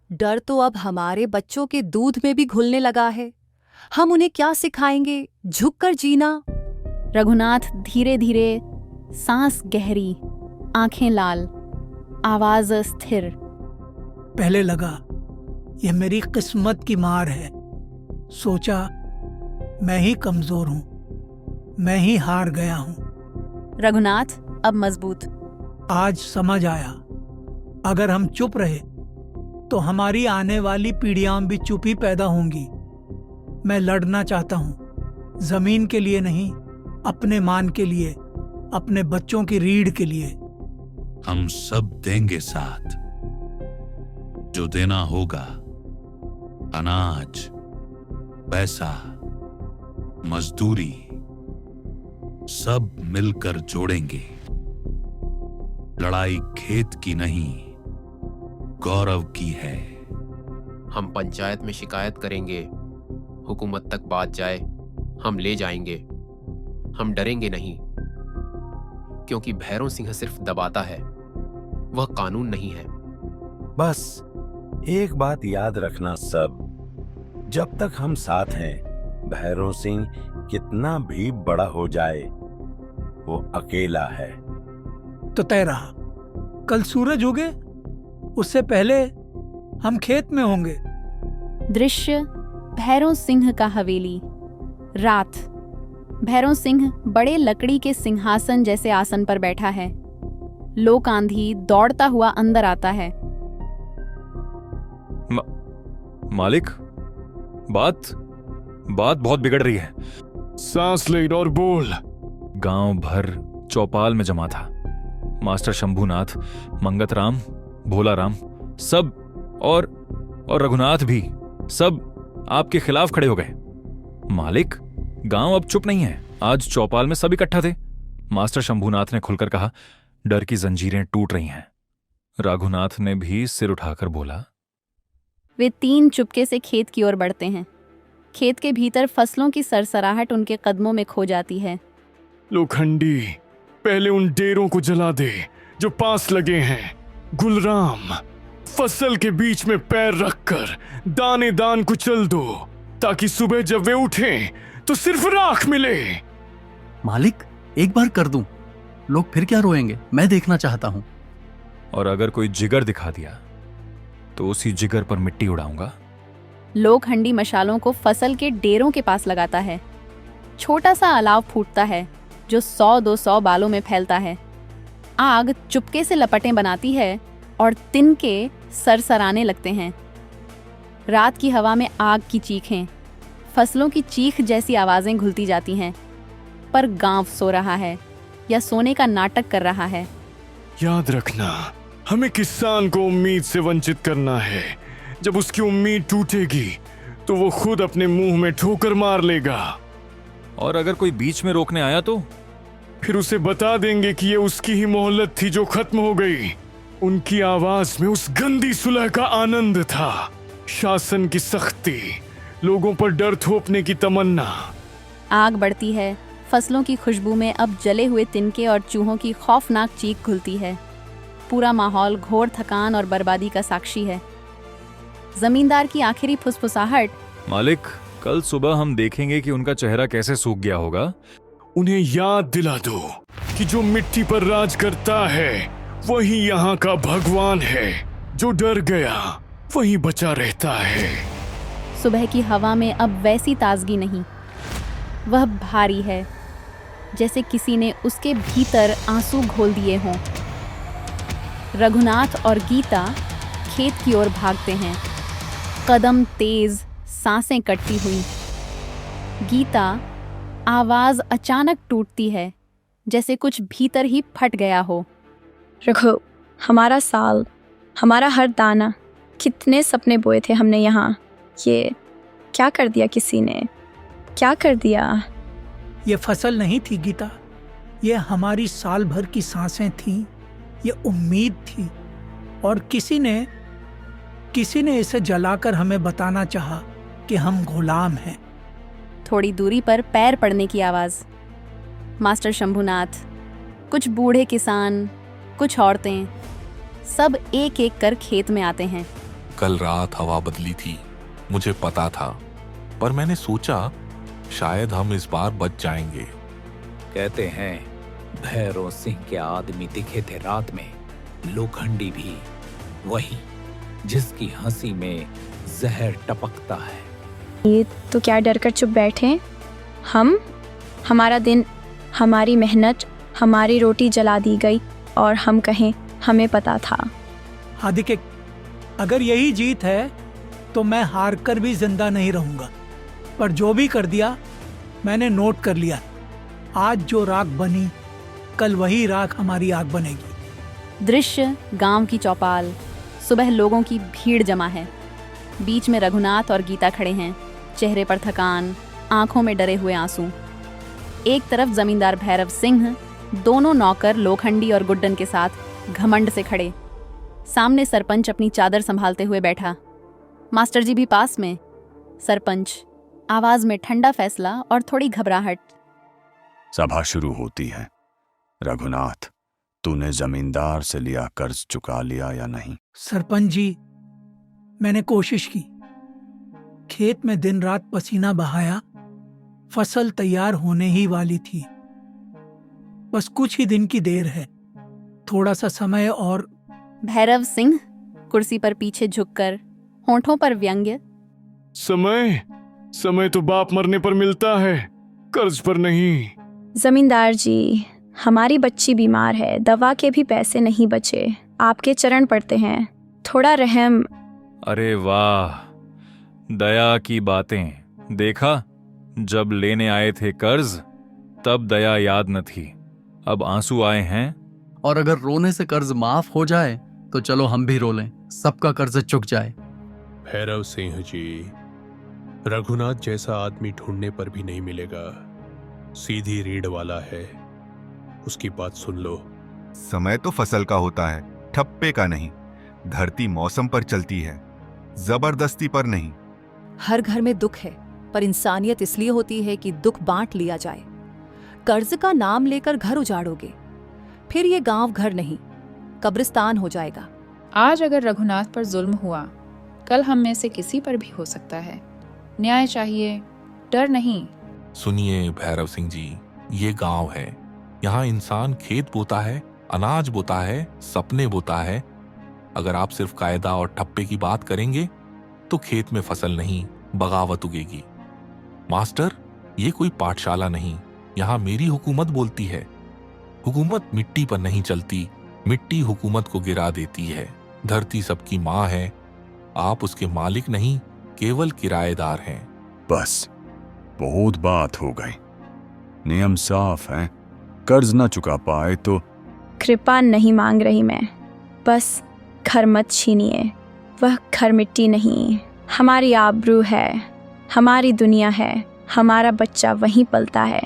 डर तो अब हमारे बच्चों के दूध में भी घुलने लगा है। हम उन्हें क्या सिखाएंगे? झुककर जीना। रघुनाथ धीरे धीरे, सांस गहरी, आंखें लाल, आवाज स्थिर। पहले लगा यह मेरी किस्मत की मार है। सोचा मैं ही कमजोर हूं, मैं ही हार गया हूं। रघुनाथ अब मजबूत। आज समझ आया, अगर हम चुप रहे तो हमारी आने वाली पीढ़ियां भी चुप ही पैदा होंगी। मैं लड़ना चाहता हूं, जमीन के लिए नहीं, अपने मान के लिए, अपने बच्चों की रीढ़ के लिए। हम सब देंगे साथ, जो देना होगा, अनाज, पैसा, मजदूरी, सब मिलकर जोड़ेंगे। लड़ाई खेत की नहीं, गौरव की है। हम पंचायत में शिकायत करेंगे, हुकूमत तक बात जाए, हम ले जाएंगे। हम डरेंगे नहीं, क्योंकि भैरव सिंह सिर्फ दबाता है, वह कानून नहीं है। बस एक बात याद रखना सब, जब तक हम साथ हैं, भैरव सिंह कितना भी बड़ा हो जाए, वो अकेला है। तो तय रहा, कल सूरज उगे उससे पहले हम खेत में होंगे। दृश्य भैरव सिंह का हवेली। रात। भैरव सिंह बड़े लकड़ी के सिंहासन जैसे आसन पर बैठा है। लोक आंधी दौड़ता हुआ अंदर आता है। मालिक, बात बहुत बिगड़ रही है। सांस ले और बोल। गांव भर चौपाल में जमा था। मास्टर शंभूनाथ, मंगतराम, भोलाराम, सब और रघुनाथ भी, सब आपके खिलाफ खड़े हो गए। मालिक, गांव अब चुप नहीं है। आज चौपाल में सब इकट्ठा थे। मास्टर शंभूनाथ ने खुलकर कहा, डर की जंजीरें टूट रही हैं। रघुनाथ ने भी सिर उठाकर बोला। वे तीन चुपके से खेत की ओर बढ़ते हैं। खेत के भीतर फसलों की सरसराहट उनके कदमों में खो जाती है। लोखंडी, पहले उन डेरों को जला दे जो पास लगे हैं। गुलराम, फसल के बीच में पैर रखकर दाने दान कुचल दो, ताकि सुबह जब वे उठें तो सिर्फ राख मिले। मालिक, एक बार कर दूं, लोग फिर क्या रोएंगे, मैं देखना चाहता हूं। और अगर कोई जिगर दिखा दिया तो उसी जिगर पर मिट्टी उड़ाऊंगा। लोखंडी मशालों को फसल के डेरों के पास लगाता है। छोटा सा अलाव फूटता है जो 100-200 बालों में फैलता है। आग चुपके से लपटें बनाती है और तिनके सरसराने लगते हैं। रात की हवा में आग की चीखें, फसलों की चीख जैसी आवाजें घुलती जाती हैं। पर गांव सो रहा है या सोने का नाटक कर रहा है। याद रखना, हमें किसान को उम्मीद से वंचित करना है। जब उसकी उम्मीद टूटेगी तो वो खुद अपने मुंह में ठोकर मार लेगा। और अगर कोई बीच में रोकने आया तो फिर उसे बता देंगे कि ये उसकी ही मोहलत थी जो खत्म हो गई। उनकी आवाज में उस गंदी सुलह का आनंद था। शासन की सख्ती, लोगों पर डर थोपने की तमन्ना। आग बढ़ती है। फसलों की खुशबू में अब जले हुए तिनके और चूहों की खौफनाक चीख घुलती है। पूरा माहौल घोर थकान और बर्बादी का साक्षी है। जमींदार की आखिरी फुसफुसाहट, मालिक, कल सुबह हम देखेंगे कि उनका चेहरा कैसे सूख गया होगा। उन्हें याद दिला दो कि जो मिट्टी पर राज करता है वही यहाँ का भगवान है। जो डर गया वही बचा रहता है। सुबह की हवा में अब वैसी ताजगी नहीं। वह भारी है, जैसे किसी ने उसके भीतर आंसू घोल दिए हों। रघुनाथ और गीता खेत की ओर भागते हैं, कदम तेज, सांसें कटती हुई। गीता, आवाज अचानक टूटती है, जैसे कुछ भीतर ही फट गया हो। रघु, हमारा साल, हमारा हर दाना, कितने सपने बोए थे हमने यहाँ, ये क्या कर दिया किसी ने, क्या कर दिया। ये फसल नहीं थी गीता, ये हमारी साल भर की सांसें थीं, ये उम्मीद थी। और किसी ने इसे जलाकर हमें बताना चाहा कि हम गुलाम हैं। थोड़ी दूरी पर पैर पड़ने की आवाज। मास्टर शंभूनाथ, कुछ बूढ़े किसान, कुछ औरतें, सब एक एक कर खेत में आते हैं। कल रात हवा बदली थी, मुझे पता था, पर मैंने सोचा शायद हम इस बार बच जाएंगे। कहते हैं भैरव सिंह के आदमी दिखे थे रात में, लोखंडी भी वही जिसकी हंसी में जहर टपकता है। ये तो क्या डर कर चुप बैठे हम? हमारा दिन, हमारी मेहनत, हमारी रोटी जला दी गई और हम कहें हमें पता था। हादिके, अगर यही जीत है तो मैं हार कर भी जिंदा नहीं रहूंगा। पर जो भी कर दिया मैंने नोट कर लिया। आज जो राख बनी, कल वही राख हमारी आग बनेगी। दृश्य गांव की चौपाल। सुबह लोगों की भीड़ जमा है। बीच में रघुनाथ और गीता खड़े हैं, चेहरे पर थकान, आंखों में डरे हुए आंसू। एक तरफ जमींदार भैरव सिंह, दोनों नौकर लोखंडी और गुड्डन के साथ घमंड से खड़े। सामने सरपंच अपनी चादर संभालते हुए बैठा, मास्टर जी भी पास में। सरपंच, आवाज में ठंडा फैसला और थोड़ी घबराहट। सभा शुरू होती है। रघुनाथ, तूने जमींदार से लिया कर्ज चुका लिया या नहीं? सरपंच जी, मैंने कोशिश की। खेत में दिन रात पसीना बहाया, फसल तैयार होने ही वाली थी। बस कुछ ही दिन की देर है, थोड़ा सा समय और। भैरव सिंह कुर्सी पर पीछे झुककर, होंठों पर व्यंग्य। समय तो बाप मरने पर मिलता है, कर्ज पर नहीं। जमींदार जी, हमारी बच्ची बीमार है, दवा के भी पैसे नहीं बचे। आपके चरण पड़ते हैं, थोड़ा रहम। अरे वाह, दया की बातें। देखा, जब लेने आए थे कर्ज तब दया याद न थी, अब आंसू आए हैं। और अगर रोने से कर्ज माफ हो जाए तो चलो हम भी रो लें, सबका कर्ज चुक जाए। भैरव सिंह जी, रघुनाथ जैसा आदमी ढूंढने पर भी नहीं मिलेगा। सीधी रीढ़ वाला है, उसकी बात सुन लो। समय तो फसल का होता है, ठप्पे का नहीं। धरती मौसम पर चलती है, जबरदस्ती पर नहीं। हर घर में दुख है, पर इंसानियत इसलिए होती है कि दुख बांट लिया जाए। कर्ज का नाम लेकर घर उजाड़ोगे, फिर ये गांव घर नहीं, कब्रिस्तान हो जाएगा। आज अगर रघुनाथ पर जुल्म हुआ, कल हम में से किसी पर भी हो सकता है। न्याय चाहिए, डर नहीं। सुनिए भैरव सिंह जी, ये गांव है, यहाँ इंसान खेत बोता है, अनाज बोता है, सपने बोता है। अगर आप सिर्फ कायदा और ठप्पे की बात करेंगे तो खेत में फसल नहीं, बगावत उगेगी। मास्टर, ये कोई पाठशाला नहीं, यहाँ मेरी हुकूमत बोलती है। हुकूमत मिट्टी पर नहीं चलती, मिट्टी हुकूमत को गिरा देती है। धरती सबकी माँ है, आप उसके मालिक नहीं, केवल किराएदार हैं। बस, बहुत बात हो गई। नियम साफ है, कर्ज न चुका पाए तो। कृपा नहीं मांग रही मैं, बस घर मत छीनिए। वह घर मिट्टी नहीं, हमारी आबरू है, हमारी दुनिया है, हमारा बच्चा वहीं पलता है।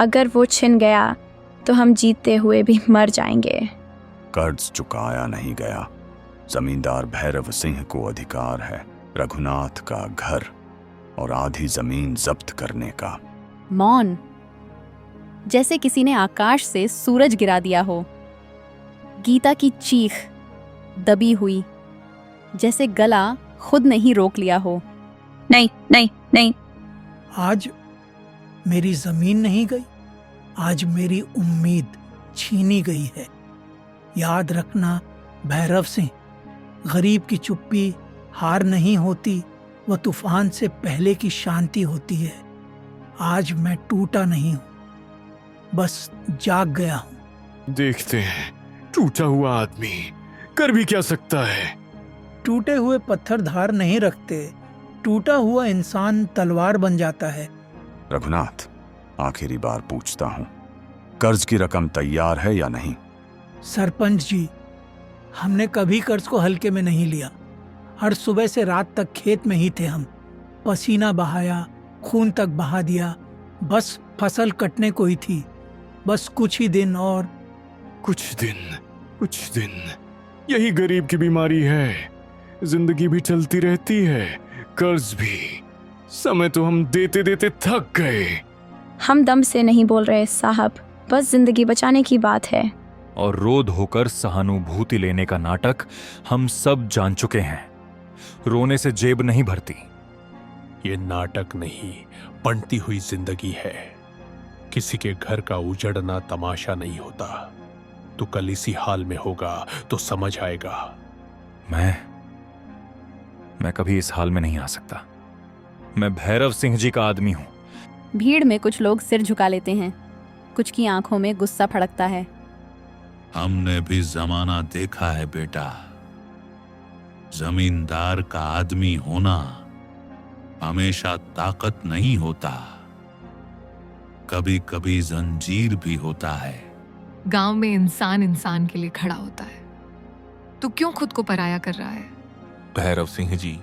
अगर वो छिन गया तो हम जीते हुए भी मर जाएंगे। कर्ज चुकाया नहीं गया। जमींदार भैरव सिंह को अधिकार है रघुनाथ का घर और आधी जमीन जब्त करने का। मौन, जैसे किसी ने आकाश से सूरज गिरा दिया हो। गीता की चीख दबी हुई, जैसे गला खुद नहीं रोक लिया हो। नहीं नहीं नहीं। आज मेरी जमीन नहीं गई, आज मेरी उम्मीद छीनी गई है। याद रखना भैरव सिंह, गरीब की चुप्पी हार नहीं होती, वह तूफान से पहले की शांति होती है। आज मैं टूटा नहीं हूं, बस जाग गया हूं। देखते हैं, टूटा हुआ आदमी कर भी क्या सकता है। टूटे हुए पत्थर धार नहीं रखते, टूटा हुआ इंसान तलवार बन जाता है। रघुनाथ, आखिरी बार पूछता हूं, कर्ज की रकम तैयार है या नहीं? सरपंच जी, हमने कभी कर्ज को हल्के में नहीं लिया। हर सुबह से रात तक खेत में ही थे हम। पसीना बहाया, खून तक बहा दिया, बस फसल कटने को ही थी। बस कुछ ही दिन और। कुछ दिन, यही गरीब की बीमारी है। जिंदगी भी चलती रहती है, कर्ज भी। समय तो हम देते देते थक गए। हम दम से नहीं बोल रहे साहब, बस जिंदगी बचाने की बात है। और रोध होकर सहानुभूति लेने का नाटक हम सब जान चुके हैं। रोने से जेब नहीं भरती। ये नाटक नहीं, बनती हुई जिंदगी है। किसी के घर का उजड़ना तमाशा नहीं होता। तो कल इसी हाल में होगा तो समझ आएगा। मैं कभी इस हाल में नहीं आ सकता। मैं भैरव सिंह जी का आदमी हूं। भीड़ में कुछ लोग सिर झुका लेते हैं, कुछ की आंखों में गुस्सा फड़कता है। हमने भी जमाना देखा है बेटा। जमींदार का आदमी होना हमेशा ताकत नहीं होता, कभी कभी जंजीर भी होता है। गांव में इंसान इंसान के लिए खड़ा होता है। तू क्यों खुद को पराया कर रहा है? भैरव सिंह जी,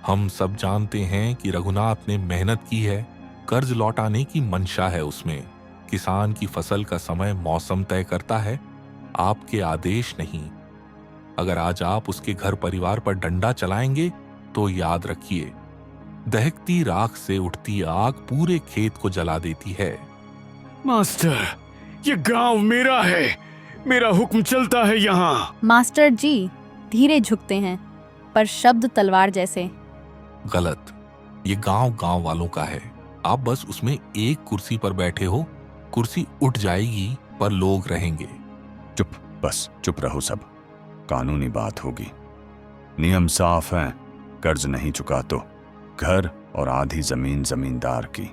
हम सब जानते हैं कि रघुनाथ ने मेहनत की है, कर्ज लौटाने की मंशा है उसमें। किसान की फसल का समय मौसम तय करता है, आपके आदेश नहीं। अगर आज आप उसके घर परिवार पर डंडा चलाएंगे तो याद रखिए, दहकती राख से उठती आग पूरे खेत को जला देती है। मास्टर, ये गांव मेरा है, मेरा हुक्म चलता है यहाँ। मास्टर जी धीरे झुकते हैं, पर शब्द तलवार जैसे। गलत, ये गांव गांव वालों का है। आप बस उसमें एक कुर्सी पर बैठे हो, कुर्सी उठ जाएगी पर लोग रहेंगे। चुप, बस चुप रहो सब। कानूनी बात होगी, नियम साफ है। कर्ज नहीं चुका तो घर और आधी जमीन जमींदार की।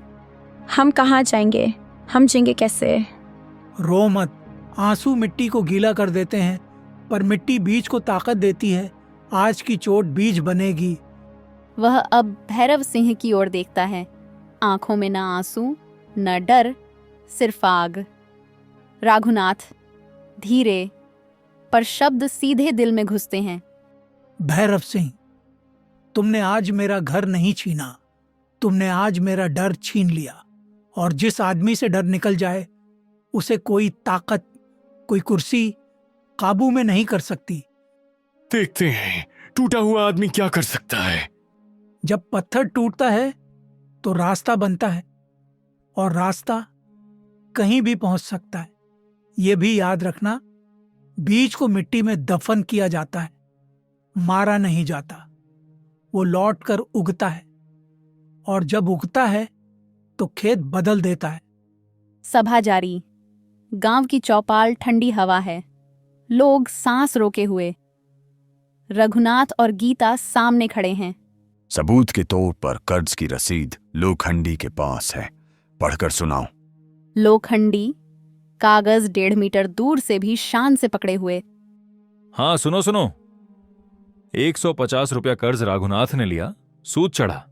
हम कहाँ जाएंगे? हम जिएंगे कैसे? रो मत, आंसू मिट्टी को गीला कर देते हैं, पर मिट्टी बीज को ताकत देती है। आज की चोट बीज बनेगी। वह अब भैरव सिंह की ओर देखता है, आंखों में न आंसू न डर, सिर्फ आग। रघुनाथ धीरे, पर शब्द सीधे दिल में घुसते हैं। भैरव सिंह, तुमने आज मेरा घर नहीं छीना, तुमने आज मेरा डर छीन लिया। और जिस आदमी से डर निकल जाए उसे कोई ताकत, कोई कुर्सी काबू में नहीं कर सकती। देखते हैं टूटा हुआ आदमी क्या कर सकता है। जब पत्थर टूटता है तो रास्ता बनता है, और रास्ता कहीं भी पहुंच सकता है। यह भी याद रखना, बीज को मिट्टी में दफन किया जाता है, मारा नहीं जाता। वो लौट कर उगता है, और जब उगता है तो खेत बदल देता है। सभा जारी। गांव की चौपाल ठंडी हवा है, लोग सांस रोके हुए। रघुनाथ और गीता सामने खड़े हैं। सबूत के तौर पर कर्ज की रसीद लोखंडी के पास है, पढ़कर सुनाओ। लोखंडी कागज 1.5 मीटर दूर से भी शान से पकड़े हुए। हाँ सुनो सुनो, 150 रुपया कर्ज रघुनाथ ने लिया, सूद चढ़ा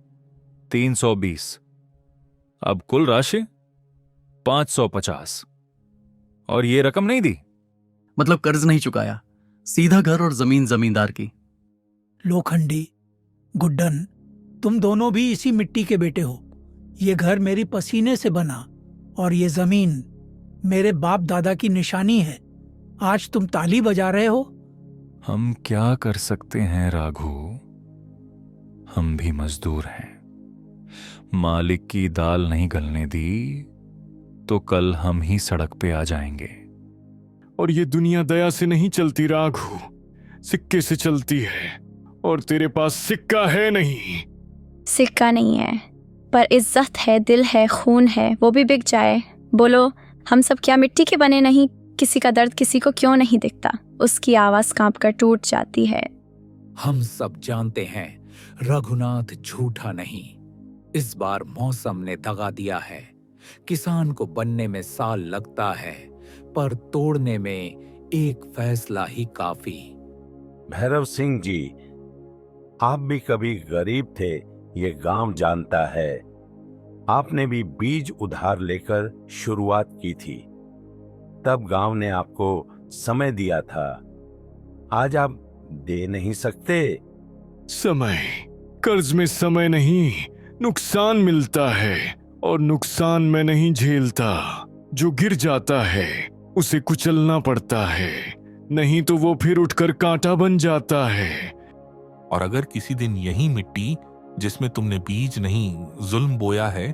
320। अब कुल राशि 550, और ये रकम नहीं दी। मतलब कर्ज नहीं चुकाया, सीधा घर और जमीन जमींदार की। लोखंडी, गुड्डन, तुम दोनों भी इसी मिट्टी के बेटे हो। ये घर मेरी पसीने से बना, और ये जमीन मेरे बाप दादा की निशानी है। आज तुम ताली बजा रहे हो। हम क्या कर सकते हैं राघु, हम भी मजदूर हैं। मालिक की दाल नहीं गलने दी तो कल हम ही सड़क पे आ जाएंगे। और ये दुनिया दया से नहीं चलती राघु, सिक्के से चलती है, और तेरे पास सिक्का है नहीं। सिक्का नहीं है, पर इज्जत है, दिल है, खून है, वो भी बिक जाए। बोलो, हम सब क्या मिट्टी के बने नहीं? किसी का दर्द किसी को क्यों नहीं दिखता? उसकी आवाज कांप कर टूट जाती है। हम सब जानते हैं रघुनाथ झूठा नहीं। इस बार मौसम ने दगा दिया है। किसान को बनने में साल लगता है, पर तोड़ने में एक फैसला ही काफी। भैरव सिंह जी, आप भी कभी गरीब थे, ये गांव जानता है। आपने भी बीज उधार लेकर शुरुआत की थी, तब गांव ने आपको समय दिया था। आज आप दे नहीं सकते। समय, कर्ज में समय नहीं, नुकसान मिलता है, और नुकसान मैं नहीं झेलता। जो गिर जाता है उसे कुचलना पड़ता है, नहीं तो वो फिर उठकर कांटा बन जाता है। और अगर किसी दिन यही मिट्टी जिसमें तुमने बीज नहीं जुल्म बोया है,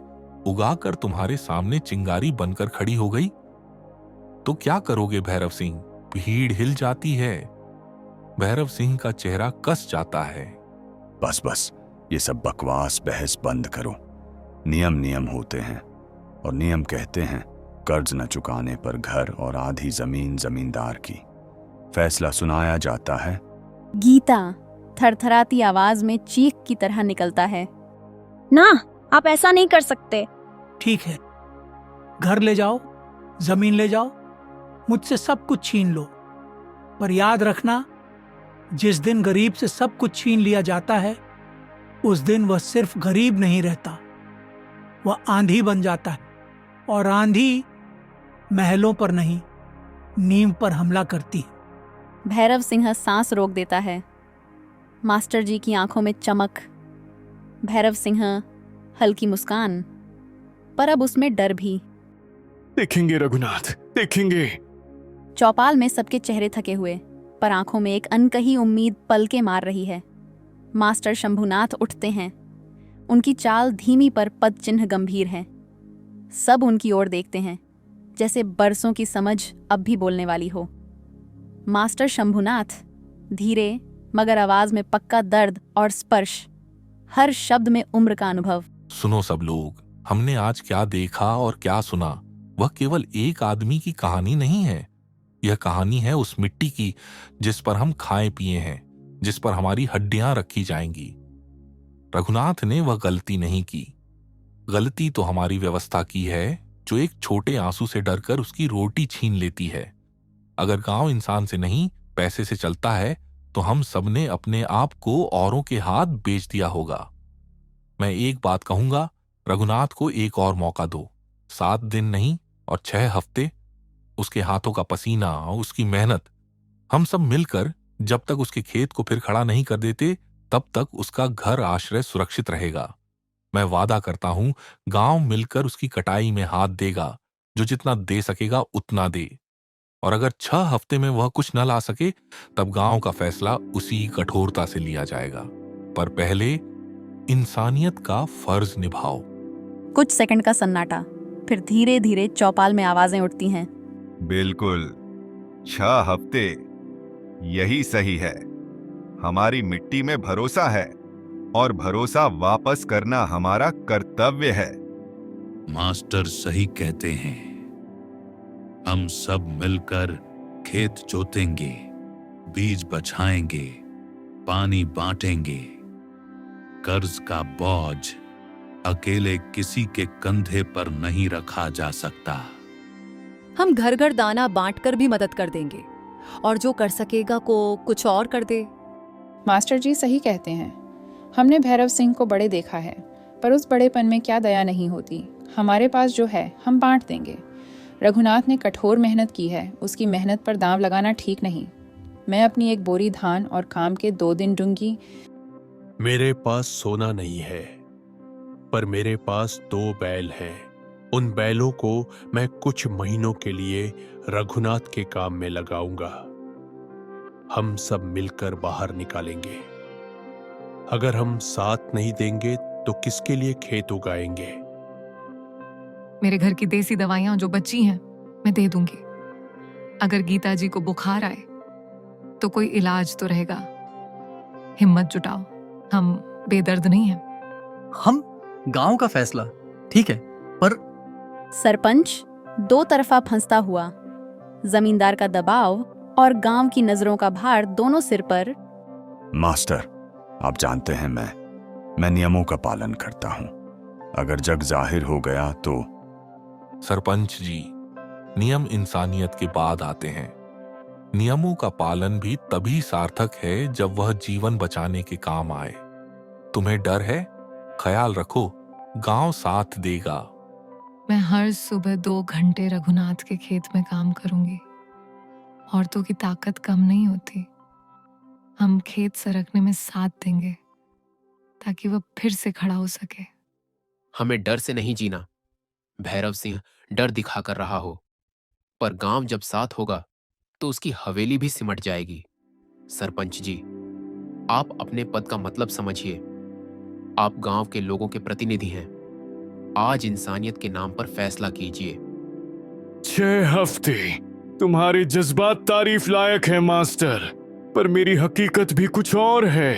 उगाकर तुम्हारे सामने चिंगारी बनकर खड़ी हो गई, तो क्या करोगे भैरव सिंह? भीड़ हिल जाती है, भैरव सिंह का चेहरा कस जाता है। बस बस, ये सब बकवास बहस बंद करो। नियम नियम होते हैं, और नियम कहते हैं कर्ज न चुकाने पर घर और आधी जमीन जमींदार की। फैसला सुनाया जाता है। गीता थरथराती आवाज में चीख की तरह निकलता है। ना, आप ऐसा नहीं कर सकते। ठीक है, घर ले जाओ, जमीन ले जाओ, मुझसे सब कुछ छीन लो, पर याद रखना, जिस दिन गरीब से सब कुछ छीन लिया जाता है, उस दिन वह सिर्फ गरीब नहीं रहता, वह आंधी बन जाता है। और आंधी महलों पर नहीं, नींव पर हमला करती है। भैरव सिंह सांस रोक देता है। मास्टर जी की आंखों में चमक, भैरव सिंह हल्की मुस्कान, पर अब उसमें डर भी। देखेंगे रघुनाथ, देखेंगे। चौपाल में सबके चेहरे थके हुए, पर आंखों में एक अनकही उम्मीद पलके मार रही है। मास्टर शंभुनाथ उठते हैं। उनकी चाल धीमी पर पद चिन्ह गंभीर है। सब उनकी ओर देखते हैं, जैसे बरसों की समझ अब भी बोलने वाली हो। मास्टर शंभुनाथ धीरे मगर आवाज में पक्का दर्द और स्पर्श, हर शब्द में उम्र का अनुभव। सुनो सब लोग, हमने आज क्या देखा और क्या सुना, वह केवल एक आदमी की कहानी नहीं है। यह कहानी है उस मिट्टी की जिस पर हम खाए पिए हैं, जिस पर हमारी हड्डियां रखी जाएंगी। रघुनाथ ने वह गलती नहीं की। गलती तो हमारी व्यवस्था की है, जो एक छोटे आंसू से डरकर उसकी रोटी छीन लेती है। अगर गांव इंसान से नहीं पैसे से चलता है, तो हम सबने अपने आप को औरों के हाथ बेच दिया होगा। मैं एक बात कहूंगा, रघुनाथ को एक और मौका दो। 7 दिन नहीं और 6 हफ्ते। उसके हाथों का पसीना, उसकी मेहनत, हम सब मिलकर जब तक उसके खेत को फिर खड़ा नहीं कर देते, तब तक उसका घर आश्रय सुरक्षित रहेगा। मैं वादा करता हूं, गांव मिलकर उसकी कटाई में हाथ देगा। जो जितना दे सकेगा उतना दे। और अगर 6 हफ्ते में वह कुछ न ला सके, तब गांव का फैसला उसी कठोरता से लिया जाएगा। पर पहले इंसानियत का फर्ज निभाओ। कुछ सेकंड का सन्नाटा, फिर धीरे धीरे चौपाल में आवाजें उठती हैं। बिल्कुल, 6 हफ्ते, यही सही है। हमारी मिट्टी में भरोसा है और भरोसा वापस करना हमारा कर्तव्य है। मास्टर सही कहते हैं। हम सब मिलकर खेत जोतेंगे, बीज बछाएंगे, पानी बांटेंगे। कर्ज का बोझ अकेले किसी के कंधे पर नहीं रखा जा सकता। हम घर घर दाना बांटकर भी मदद कर देंगे, और जो कर सकेगा को कुछ और कर दे। मास्टर जी सही कहते हैं। हमने भैरव सिंह को बड़े देखा है, पर उस बड़ेपन में क्या दया नहीं होती। हमारे पास जो है हम बांट देंगे। रघुनाथ ने कठोर मेहनत की है, उसकी मेहनत पर दांव लगाना ठीक नहीं। मैं अपनी एक बोरी धान और काम के 2 दिन दूंगी। मेरे पास सोना नहीं है, पर मेरे पास 2 बैल हैं। उन बैलों को मैं कुछ महीनों के लिए रघुनाथ के काम में लगाऊंगा। हम सब मिलकर बाहर निकालेंगे। अगर हम साथ नहीं देंगे तो किसके लिए खेत उगाएंगे? मेरे घर की देसी दवाइयां जो बची हैं मैं दे दूंगी। अगर गीता जी को बुखार आए तो कोई इलाज तो रहेगा। हिम्मत जुटाओ, हम बेदर्द नहीं हैं। हम गांव का फैसला ठीक है, पर सरपंच 2 तरफा फंसता हुआ, जमींदार का दबाव और गांव की नजरों का भार दोनों सिर पर। मास्टर, आप जानते हैं मैं नियमों का पालन करता हूं। अगर जग जाहिर हो गया तो। सरपंच जी, नियम इंसानियत के बाद आते हैं। नियमों का पालन भी तभी सार्थक है जब वह जीवन बचाने के काम आए। तुम्हें डर है? ख्याल रखो, गांव साथ देगा। मैं हर सुबह 2 घंटे रघुनाथ के खेत में काम करूंगी। औरतों की ताकत कम नहीं होती। हम खेत सरकने में साथ देंगे ताकि वह फिर से खड़ा हो सके। हमें डर से नहीं जीना। भैरव सिंह डर दिखा कर रहा हो, पर गांव जब साथ होगा तो उसकी हवेली भी सिमट जाएगी। सरपंच जी, आप अपने पद का मतलब समझिए। आप गांव के लोगों के प्रतिनिधि हैं। आज इंसानियत के नाम पर फैसला कीजिए। 6 हफ्ते, तुम्हारे जज्बात तारीफ लायक है मास्टर, पर मेरी हकीकत भी कुछ और है।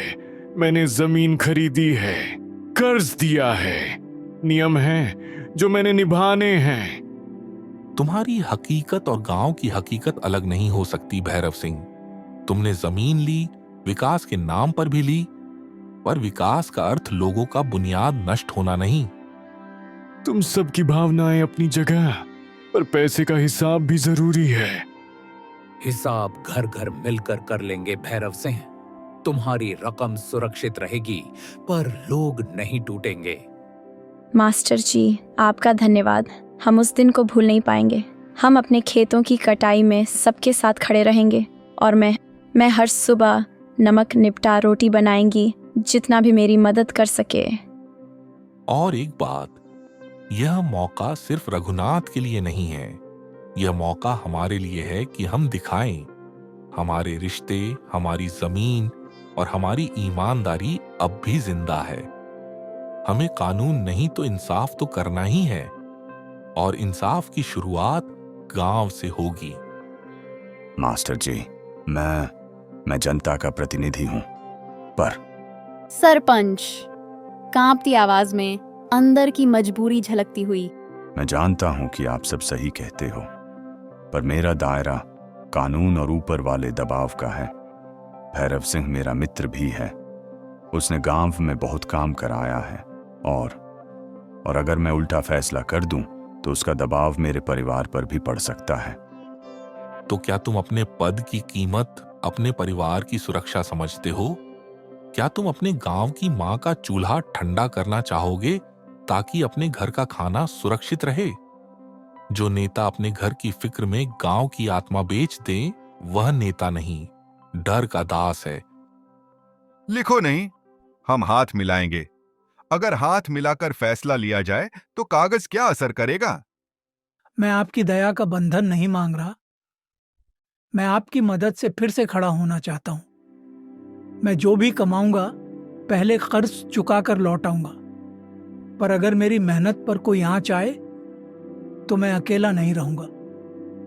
मैंने जमीन खरीदी है, कर्ज दिया है, नियम हैं जो मैंने निभाने हैं। तुम्हारी हकीकत और गांव की हकीकत अलग नहीं हो सकती भैरव सिंह। तुमने जमीन ली, विकास के नाम पर भी ली, पर विकास का अर्थ लोगों का बुनियाद नष्ट होना नहीं। तुम सबकी भावनाएं अपनी जगह, पर पैसे का हिसाब भी जरूरी है। हिसाब घर घर मिलकर कर लेंगे भैरव सिंह। तुम्हारी रकम सुरक्षित रहेगी, पर लोग नहीं टूटेंगे। मास्टर जी, आपका धन्यवाद। हम उस दिन को भूल नहीं पाएंगे। हम अपने खेतों की कटाई में सबके साथ खड़े रहेंगे, और मैं मैं हर सुबह नमक निपटा रोटी बनाएंगी, जितना भी मेरी मदद कर सके। और एक बात, यह मौका सिर्फ रघुनाथ के लिए नहीं है, यह मौका हमारे लिए है कि हम दिखाएं हमारे रिश्ते, हमारी जमीन और हमारी ईमानदारी अब भी जिंदा है। हमें कानून नहीं तो इंसाफ तो करना ही है, और इंसाफ की शुरुआत गांव से होगी। मास्टर जी, मैं जनता का प्रतिनिधि हूं, पर सरपंच, कांपती आवाज में अंदर की मजबूरी झलकती हुई। मैं जानता हूं कि आप सब सही कहते हो, पर मेरा दायरा कानून और ऊपर वाले दबाव का है। भैरव सिंह मेरा मित्र भी है, उसने गांव में बहुत काम कराया है, और अगर मैं उल्टा फैसला कर दूं तो उसका दबाव मेरे परिवार पर भी पड़ सकता है। तो क्या तुम अपने पद की कीमत अपने परिवार की सुरक्षा समझते हो? क्या तुम अपने गांव की मां का चूल्हा ठंडा करना चाहोगे ताकि अपने घर का खाना सुरक्षित रहे? जो नेता अपने घर की फिक्र में गांव की आत्मा बेच दे, वह नेता नहीं, डर का दास है। लिखो नहीं, हम हाथ मिलाएंगे। अगर हाथ मिलाकर फैसला लिया जाए तो कागज क्या असर करेगा? मैं आपकी दया का बंधन नहीं मांग रहा, मैं आपकी मदद से फिर से खड़ा होना चाहता हूं। मैं जो भी कमाऊंगा पहले कर्ज चुकाकर लौटाऊंगा, पर अगर मेरी मेहनत पर कोई आंच आए तो मैं अकेला नहीं रहूंगा।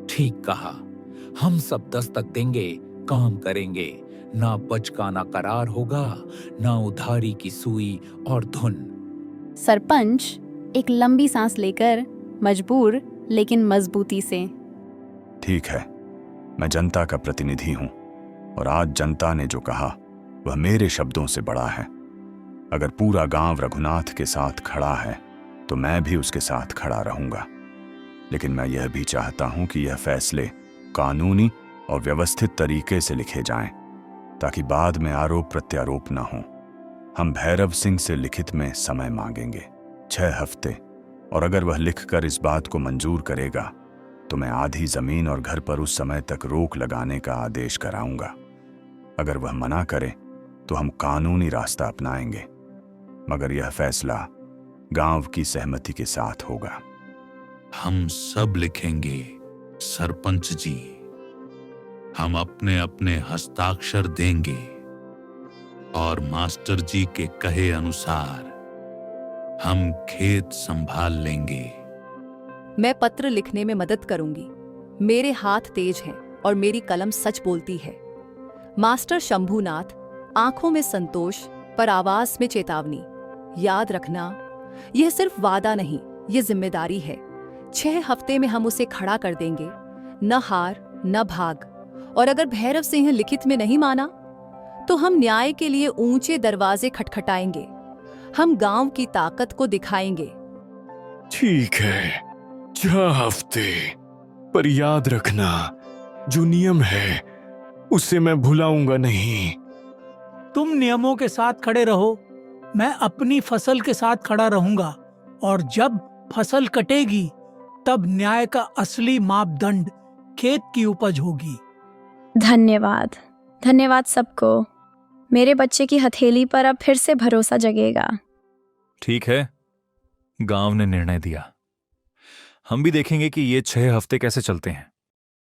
ठीक कहा, हम सब दस्तक देंगे, काम करेंगे। ना बचकाना करार होगा, ना उधारी की सुई और धुन। सरपंच एक लंबी सांस लेकर, मजबूर लेकिन मजबूती से, ठीक है, मैं जनता का प्रतिनिधि हूं, और आज जनता ने जो कहा वह मेरे शब्दों से बड़ा है। अगर पूरा गांव रघुनाथ के साथ खड़ा है तो मैं भी उसके साथ खड़ा रहूंगा, लेकिन मैं यह भी चाहता हूं कि यह फैसले कानूनी और व्यवस्थित तरीके से लिखे जाएं, ताकि बाद में आरोप प्रत्यारोप न हो। हम भैरव सिंह से लिखित में समय मांगेंगे, 6 हफ्ते, और अगर वह लिखकर इस बात को मंजूर करेगा तो मैं आधी जमीन और घर पर उस समय तक रोक लगाने का आदेश कराऊंगा। अगर वह मना करे तो हम कानूनी रास्ता अपनाएंगे, मगर यह फैसला गांव की सहमति के साथ होगा। हम सब लिखेंगे सरपंच जी, हम अपने अपने हस्ताक्षर देंगे, और मास्टर जी के कहे अनुसार हम खेत संभाल लेंगे। मैं पत्र लिखने में मदद करूंगी। मेरे हाथ तेज हैं और मेरी कलम सच बोलती है। मास्टर शंभूनाथ, आंखों में संतोष पर आवाज में चेतावनी। याद रखना, यह सिर्फ वादा नहीं, यह जिम्मेदारी है। 6 हफ्ते में हम उसे खड़ा कर देंगे, न हार न भाग। और अगर भैरव सिंह लिखित में नहीं माना तो हम न्याय के लिए ऊंचे दरवाजे खटखटाएंगे। हम गांव की ताकत को दिखाएंगे। ठीक है, 6 हफ्ते, पर याद रखना, जो नियम है उसे मैं भुलाऊंगा नहीं। तुम नियमों के साथ खड़े रहो, मैं अपनी फसल के साथ खड़ा रहूंगा, और जब फसल कटेगी तब न्याय का असली मापदंड खेत की उपज होगी। धन्यवाद, धन्यवाद सबको। मेरे बच्चे की हथेली पर अब फिर से भरोसा जगेगा। ठीक है, गांव ने निर्णय दिया, हम भी देखेंगे कि ये 6 हफ्ते कैसे चलते हैं।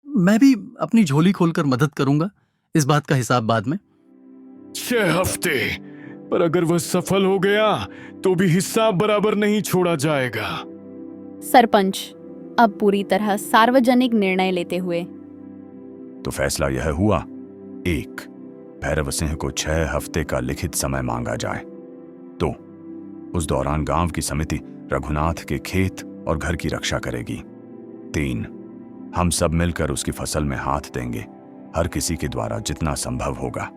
मैं भी अपनी झोली खोलकर मदद करूंगा, इस बात का हिसाब बाद में। 6 हफ्ते, पर अगर वह सफल हो गया तो भी हिसाब बराबर नहीं छोड़ा जाएगा। सरपंच अब पूरी तरह सार्वजनिक निर्णय लेते हुए, तो फैसला यह हुआ, 1, भैरव सिंह को 6 हफ्ते का लिखित समय मांगा जाए। 2, उस दौरान गांव की समिति रघुनाथ के खेत और घर की रक्षा करेगी। 3, हम सब मिलकर उसकी फसल में हाथ देंगे, हर किसी के द्वारा जितना संभव होगा।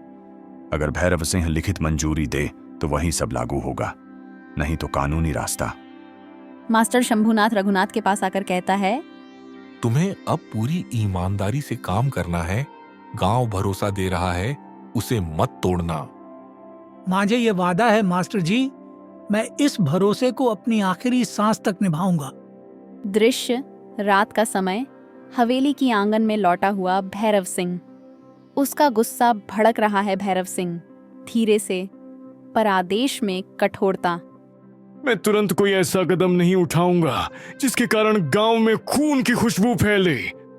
अगर भैरव सिंह लिखित मंजूरी दे तो वही सब लागू होगा, नहीं तो कानूनी रास्ता। मास्टर शंभूनाथ रघुनाथ के पास आकर कहता है, तुम्हें अब पूरी ईमानदारी से काम करना है। गांव भरोसा दे रहा है, उसे मत तोड़ना। मांझे ये वादा है मास्टर जी, मैं इस भरोसे को अपनी आखिरी सांस तक निभाऊंगा। दृश्य रात का समय, हवेली की आंगन में लौटा हुआ भैरव सिंह। उसका गुस्सा भड़क रहा है भैरव सिंह, धीरे से, पर आदेश में कठोरता। मैं तुरंत कोई ऐसा कदम नहीं उठाऊंगा जिसके कारण गांव में खून की खुशबू फैले।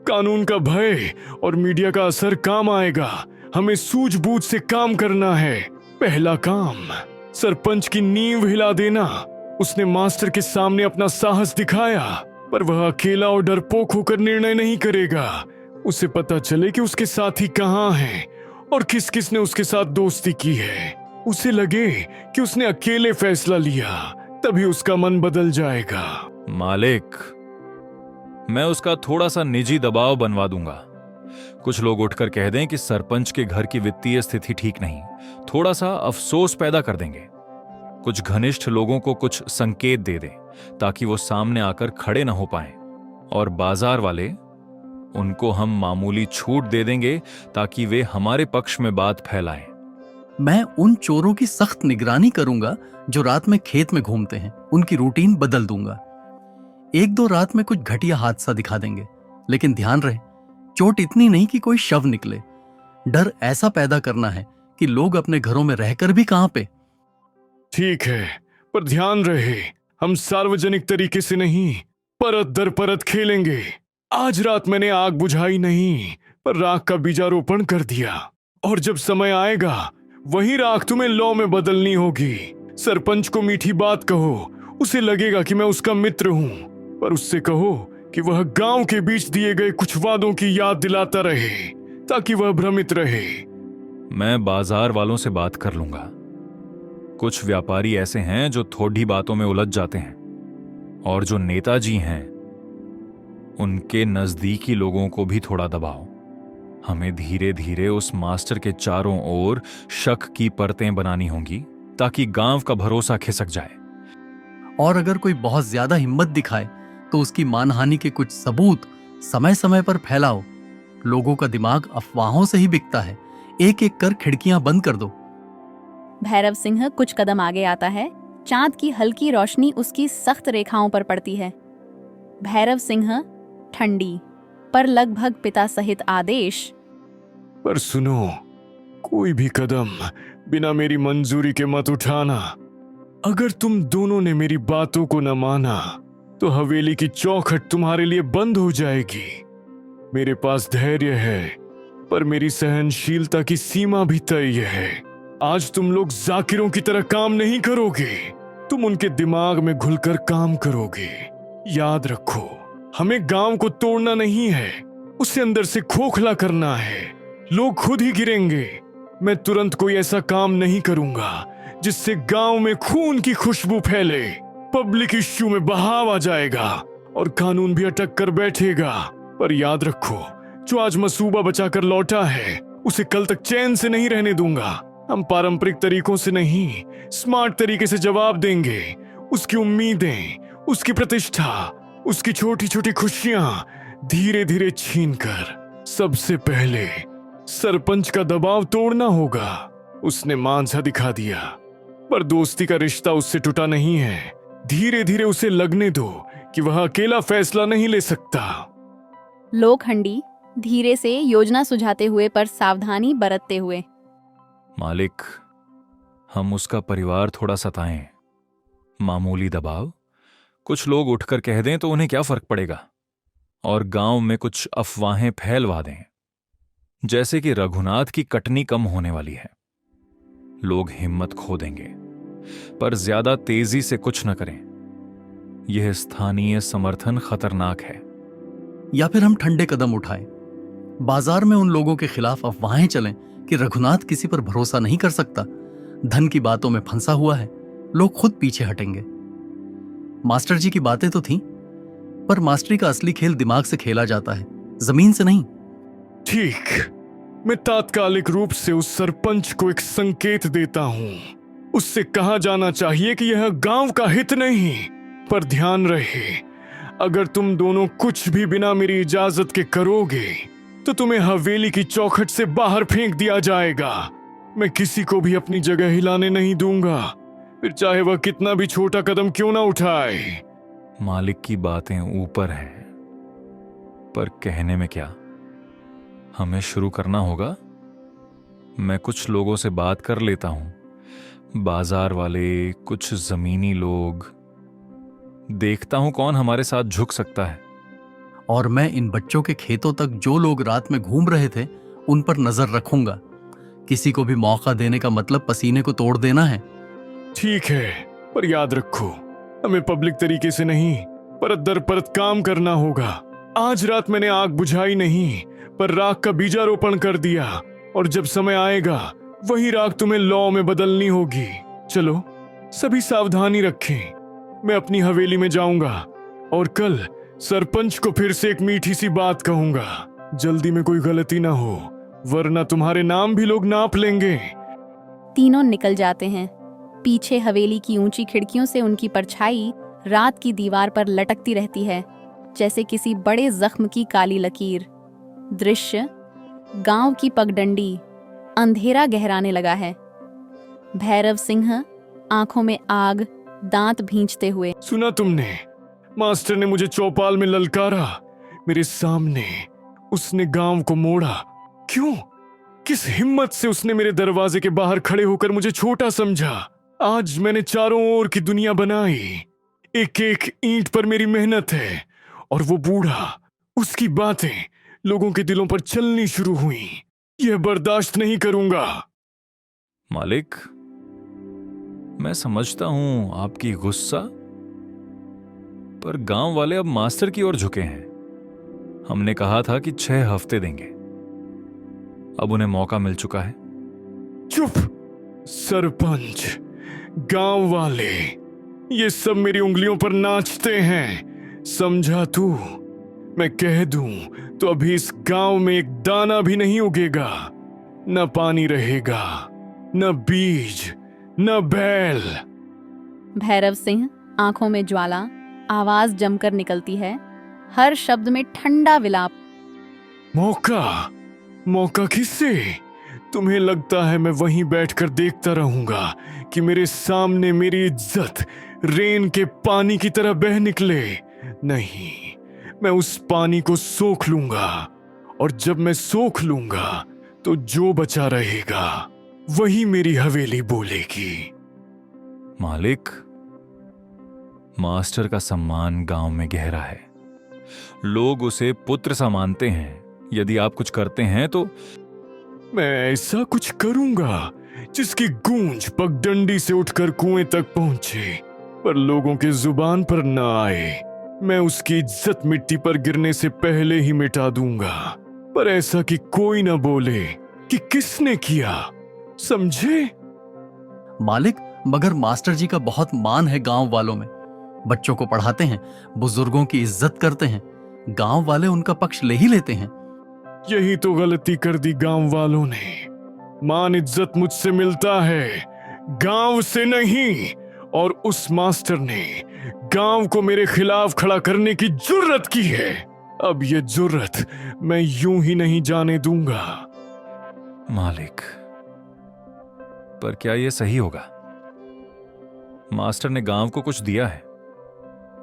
कानून का भय और मीडिया का असर काम आएगा। हमें सूझबूझ से काम करना है। पहला काम, सरपंच की नींव हिला देना। उसने मास्टर के सामने अपना साहस दिखाया, पर वह अकेला और डरपोक होकर निर्णय नहीं करेगा। उसे पता चले कि उसके साथी कहाँ हैं और किस किस ने उसके साथ दोस्ती की है। उसे लगे कि उसने अकेले फैसला लिया, तभी उसका मन बदल जाएगा। मालिक, मैं उसका थोड़ा सा निजी दबाव बनवा दूंगा। कुछ लोग उठकर कह दें कि सरपंच के घर की वित्तीय स्थिति ठीक नहीं, थोड़ा सा अफसोस पैदा कर देंगे। कुछ घनिष्ठ लोगों को कुछ संकेत दे दें ताकि वो सामने आकर खड़े न हो पाएं, और बाजार वाले, उनको हम मामूली छूट दे देंगे ताकि वे हमारे पक्ष में बात फैलाएं। मैं उन चोरों की सख्त निगरानी करूंगा जो रात में खेत में घूमते हैं। उनकी रूटीन बदल दूंगा। 1-2 रात में कुछ घटिया हादसा दिखा देंगे, लेकिन ध्यान रहे, चोट इतनी नहीं कि कोई शव निकले। डर ऐसा पैदा करना है कि लोग अपने घरों में रहकर भी कहां पे। ठीक है, पर ध्यान रहे, हम सार्वजनिक तरीके से नहीं, परत दर परत खेलेंगे। आज रात मैंने आग बुझाई नहीं, पर राख का बीजारोपण कर दिया, और जब समय आएगा वही राख तुम्हें लौ में बदलनी होगी। सरपंच को मीठी बात कहो, उसे लगेगा कि मैं उसका मित्र हूं, पर उससे कहो कि वह गांव के बीच दिए गए कुछ वादों की याद दिलाता रहे ताकि वह भ्रमित रहे। मैं बाजार वालों से बात कर लूंगा। कुछ व्यापारी ऐसे हैं जो थोड़ी बातों में उलझ जाते हैं, और जो नेताजी हैं उनके नजदीकी लोगों को भी थोड़ा दबाओ। हमें धीरे धीरे उस मास्टर के चारों ओर शक की परतें बनानी होंगी ताकि गांव का भरोसा खिसक जाए। और अगर कोई बहुत ज्यादा हिम्मत दिखाए तो उसकी मानहानि के कुछ सबूत समय समय पर फैलाओ। लोगों का दिमाग अफवाहों से ही बिकता है। एक एक कर खिड़कियां बंद कर दो। भैरव सिंह कुछ कदम आगे आता है। चांद की हल्की रोशनी उसकी सख्त रेखाओं पर पड़ती है। भैरव सिंह ठंडी पर लगभग पिता सहित आदेश, पर सुनो, कोई भी कदम बिना मेरी मंजूरी के मत उठाना। अगर तुम दोनों ने मेरी बातों को न माना तो हवेली की चौखट तुम्हारे लिए बंद हो जाएगी। मेरे पास धैर्य है, पर मेरी सहनशीलता की सीमा भी तय है। आज तुम लोग जाकिरों की तरह काम नहीं करोगे, तुम उनके दिमाग में घुलकर काम करोगे। याद रखो, हमें गांव को तोड़ना नहीं है, उसे अंदर से खोखला करना है। लोग खुद ही गिरेंगे। मैं तुरंत कोई ऐसा काम नहीं करूंगा जिससे गांव में खून की खुशबू फैले। पब्लिक इश्यू में बहाव आ जाएगा और कानून भी अटक कर बैठेगा। पर याद रखो, जो आज मसूबा बचाकर लौटा है उसे कल तक चैन से नहीं रहने दूंगा। हम पारंपरिक तरीकों से नहीं, स्मार्ट तरीके से जवाब देंगे। उसकी उम्मीदें, उसकी प्रतिष्ठा, उसकी छोटी छोटी खुशियां धीरे धीरे छीनकर। सबसे पहले सरपंच का दबाव तोड़ना होगा। उसने मांझा दिखा दिया, पर दोस्ती का रिश्ता उससे टूटा नहीं है। धीरे धीरे उसे लगने दो कि वह अकेला फैसला नहीं ले सकता। लोखंडी धीरे से योजना सुझाते हुए पर सावधानी बरतते हुए, मालिक, हम उसका परिवार थोड़ा सताएं। मामूली दबाव, कुछ लोग उठकर कह दें तो उन्हें क्या फर्क पड़ेगा, और गांव में कुछ अफवाहें फैलवा दें जैसे कि रघुनाथ की कटनी कम होने वाली है। लोग हिम्मत खो देंगे, पर ज्यादा तेजी से कुछ न करें। यह स्थानीय समर्थन खतरनाक है। या फिर हम ठंडे कदम उठाएं। बाजार में उन लोगों के खिलाफ अफवाहें चलें कि रघुनाथ किसी पर भरोसा नहीं कर सकता, धन की बातों में फंसा हुआ है। लोग खुद पीछे हटेंगे। मास्टर जी की बातें तो थीं, पर मास्टरी का असली खेल दिमाग से खेला जाता है, जमीन से नहीं। ठीक, मैं तात्कालिक रूप से उस सरपंच को एक संकेत देता हूं। उससे कहा जाना चाहिए कि यह गांव का हित नहीं। पर ध्यान रहे, अगर तुम दोनों कुछ भी बिना मेरी इजाजत के करोगे तो तुम्हें हवेली की चौखट से बाहर फेंक दिया जाएगा। मैं किसी को भी अपनी जगह हिलाने नहीं दूंगा, फिर चाहे वह कितना भी छोटा कदम क्यों ना उठाए। मालिक की बातें ऊपर हैं, पर कहने में क्या। हमें शुरू करना होगा मैं कुछ लोगों से बात कर लेता हूं, बाजार वाले, कुछ जमीनी लोग। देखता हूं कौन हमारे साथ झुक सकता है। और मैं इन बच्चों के खेतों तक जो लोग रात में घूम रहे थे उन पर नजर रखूंगा। किसी को भी मौका देने का मतलब पसीने को तोड़ देना है। ठीक है, पर याद रखो, हमें पब्लिक तरीके से नहीं, परत दर परत काम करना होगा। आज रात मैंने आग बुझाई नहीं, पर राख का बीजारोपण कर दिया, और जब समय आएगा वही राख तुम्हें लौ में बदलनी होगी। चलो, सभी सावधानी रखें। मैं अपनी हवेली में जाऊंगा और कल सरपंच को फिर से एक मीठी सी बात कहूंगा। जल्दी में कोई गलती ना हो, वरना तुम्हारे नाम भी लोग नाप लेंगे। तीनों निकल जाते हैं। पीछे हवेली की ऊंची खिड़कियों से उनकी परछाई रात की दीवार पर लटकती रहती है, जैसे किसी बड़े जख्म की काली लकीर। दृश्य गांव की पगडंडी, अंधेरा गहराने लगा है। भैरव सिंह आंखों में आग, दांत भींचते हुए। सुना तुमने? मास्टर ने मुझे चौपाल में ललकारा, मेरे सामने उसने गांव को मोड़ा। क्यों? किस हिम्मत से उसने मेरे दरवाजे के बाहर खड़े होकर मुझे छोटा समझा? आज मैंने चारों ओर की दुनिया बनाई। एक एक ईंट पर मेरी मेहनत है, और वो बूढ़ा, उसकी बातें लोगों के दिलों पर चलनी शुरू हुई। यह बर्दाश्त नहीं करूंगा। मालिक, मैं समझता हूं आपकी गुस्सा, पर गांव वाले अब मास्टर की ओर झुके हैं। हमने कहा था कि 6 हफ्ते देंगे, अब उन्हें मौका मिल चुका है। चुप! सरपंच, गांव वाले, ये सब मेरी उंगलियों पर नाचते हैं, समझा तू? मैं कह दूं तो अभी इस गांव में एक दाना भी नहीं उगेगा, न पानी रहेगा, न बीज, न बैल। भैरव सिंह आंखों में ज्वाला, आवाज जमकर निकलती है, हर शब्द में ठंडा विलाप। मौका किससे? तुम्हें लगता है मैं वहीं बैठकर देखता रहूंगा कि मेरे सामने मेरी इज्जत रेन के पानी की तरह बह निकले? नहीं, मैं उस पानी को सोख लूंगा, और जब मैं सोख लूंगा तो जो बचा रहेगा वही मेरी हवेली बोलेगी। मालिक, मास्टर का सम्मान गांव में गहरा है। लोग उसे पुत्र सा मानते हैं। यदि आप कुछ करते हैं तो मैं ऐसा कुछ करूंगा जिसकी गूंज पगडंडी से उठकर कुएं तक पहुंचे, पर लोगों के जुबान पर न आए। मैं उसकी इज्जत मिट्टी पर गिरने से पहले ही मिटा दूंगा, पर ऐसा कि कोई न बोले कि किसने किया। समझे? मालिक, मगर मास्टर जी का बहुत मान है गांव वालों में। बच्चों को पढ़ाते हैं, बुजुर्गों की इज्जत करते हैं, गांव वाले उनका पक्ष ले ही लेते हैं। यही तो गलती कर दी गांव वालों ने। मान इज्जत मुझसे मिलता है, गांव से नहीं, और उस मास्टर ने गांव को मेरे खिलाफ खड़ा करने की जुर्रत की है। अब ये जुर्रत मैं यूं ही नहीं जाने दूंगा। मालिक, पर क्या यह सही होगा? मास्टर ने गांव को कुछ दिया है,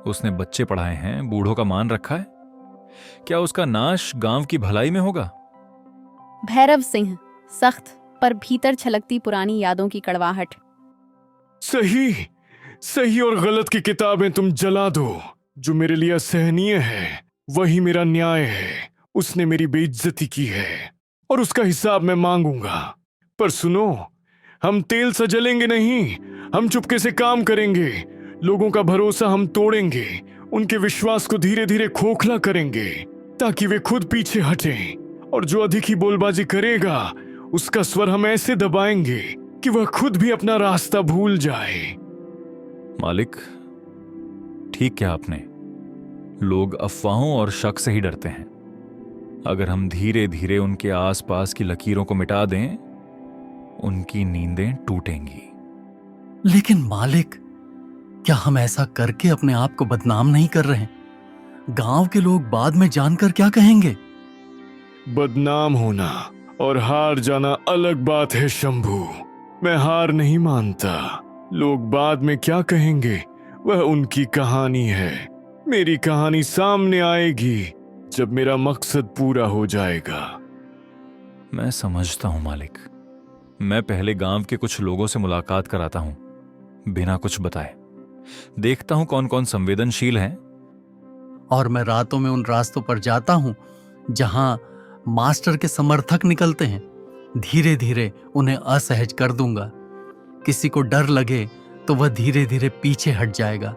उसने बच्चे पढ़ाए हैं, बूढ़ों का मान रखा है। क्या उसका नाश गांव की भलाई में होगा? भैरव सिंह सख्त, पर भीतर छलकती पुरानी यादों की कड़वाहट। सही और गलत की किताबें तुम जला दो। जो मेरे लिए असहनीय है वही मेरा न्याय है। उसने मेरी बेइज्जती की है और उसका हिसाब मैं मांगूंगा। पर सुनो, हम तेल सा जलेंगे नहीं, हम चुपके से काम करेंगे। लोगों का भरोसा हम तोड़ेंगे, उनके विश्वास को धीरे धीरे खोखला करेंगे, ताकि वे खुद पीछे हटें। और जो अधिक ही बोलबाजी करेगा उसका स्वर हम ऐसे दबाएंगे कि वह खुद भी अपना रास्ता भूल जाए। मालिक, ठीक क्या आपने? लोग अफवाहों और शक से ही डरते हैं। अगर हम धीरे धीरे उनके आसपास की लकीरों को मिटा दें, उनकी नींदें टूटेंगी। लेकिन मालिक, क्या हम ऐसा करके अपने आप को बदनाम नहीं कर रहे हैं? गांव के लोग बाद में जानकर क्या कहेंगे? बदनाम होना और हार जाना अलग बात है शंभू। मैं हार नहीं मानता। लोग बाद में क्या कहेंगे वह उनकी कहानी है। मेरी कहानी सामने आएगी जब मेरा मकसद पूरा हो जाएगा। मैं समझता हूं मालिक, मैं पहले गांव के कुछ लोगों से मुलाकात कराता हूं, बिना कुछ बताए। देखता हूं कौन कौन संवेदनशील हैं। और मैं रातों में उन रास्तों पर जाता हूं जहां मास्टर के समर्थक निकलते हैं। धीरे धीरे उन्हें असहज कर दूंगा। किसी को डर लगे तो वह धीरे धीरे पीछे हट जाएगा।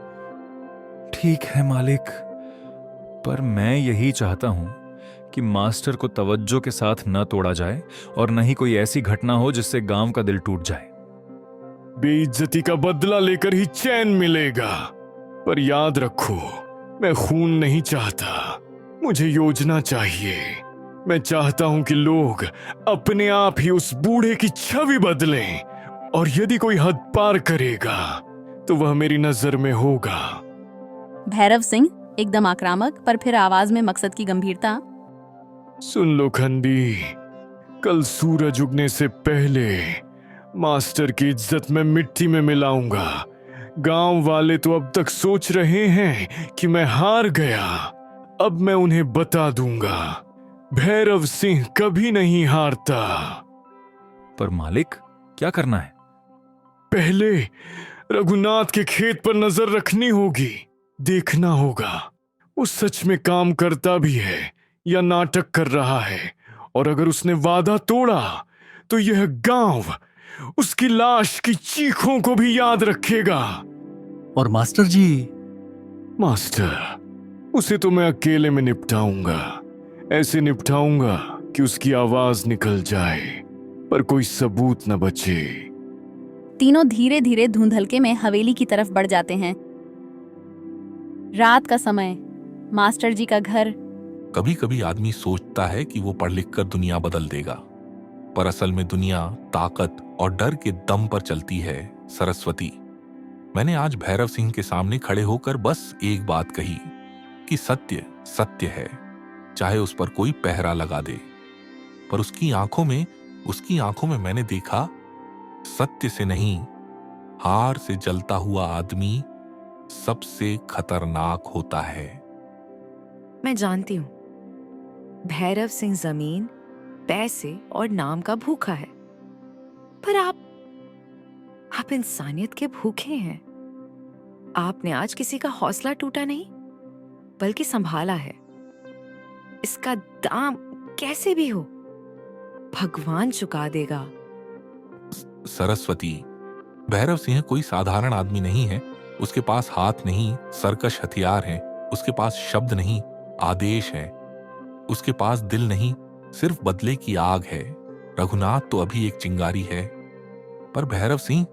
ठीक है मालिक, पर मैं यही चाहता हूं कि मास्टर को तवज्जो के साथ न तोड़ा जाए और न ही कोई ऐसी घटना हो जिससे गांव का दिल टूट जाए। बेइज्जती का बदला लेकर ही चैन मिलेगा, पर याद रखो, मैं खून नहीं चाहता, मुझे योजना चाहिए। मैं चाहता हूं कि लोग अपने आप ही उस बूढ़े की छवि बदलें, और यदि कोई हद पार करेगा तो वह मेरी नजर में होगा। भैरव सिंह एकदम आक्रामक, पर फिर आवाज में मकसद की गंभीरता। सुन लो खंडी, कल सूरज उगने से पहले मास्टर की इज्जत मैं मिट्टी में मिलाऊंगा। गांव वाले तो अब तक सोच रहे हैं कि मैं हार गया। अब मैं उन्हें बता दूंगा, भैरव सिंह कभी नहीं हारता। पर मालिक, क्या करना है? पहले रघुनाथ के खेत पर नजर रखनी होगी। देखना होगा वो सच में काम करता भी है या नाटक कर रहा है। और अगर उसने वादा तोड़ा तो यह गांव उसकी लाश की चीखों को भी याद रखेगा। और मास्टर जी? मास्टर, उसे तो मैं अकेले में निपटाऊंगा। ऐसे निपटाऊंगा कि उसकी आवाज निकल जाए पर कोई सबूत न बचे। तीनों धीरे धीरे धुंधलके में हवेली की तरफ बढ़ जाते हैं। रात का समय, मास्टर जी का घर। कभी कभी आदमी सोचता है कि वो पढ़ लिख कर दुनिया बदल देगा, पर असल में दुनिया ताकत और डर के दम पर चलती है। सरस्वती, मैंने आज भैरव सिंह के सामने खड़े होकर बस एक बात कही कि सत्य सत्य है, चाहे उस पर कोई पहरा लगा दे। पर उसकी आंखों में मैंने देखा, सत्य से नहीं, हार से जलता हुआ आदमी सबसे खतरनाक होता है। मैं जानती हूं, भैरव सिंह जमीन, पैसे और नाम का भूखा है, पर आप इंसानियत के भूखे हैं। आपने आज किसी का हौसला टूटा नहीं, बल्कि संभाला है। इसका दाम कैसे भी हो भगवान चुका देगा। सरस्वती, भैरव सिंह कोई साधारण आदमी नहीं है। उसके पास हाथ नहीं, सरकश हथियार हैं। उसके पास शब्द नहीं, आदेश है। उसके पास दिल नहीं, सिर्फ बदले की आग है। रघुनाथ तो अभी एक चिंगारी है, पर भैरव सिंह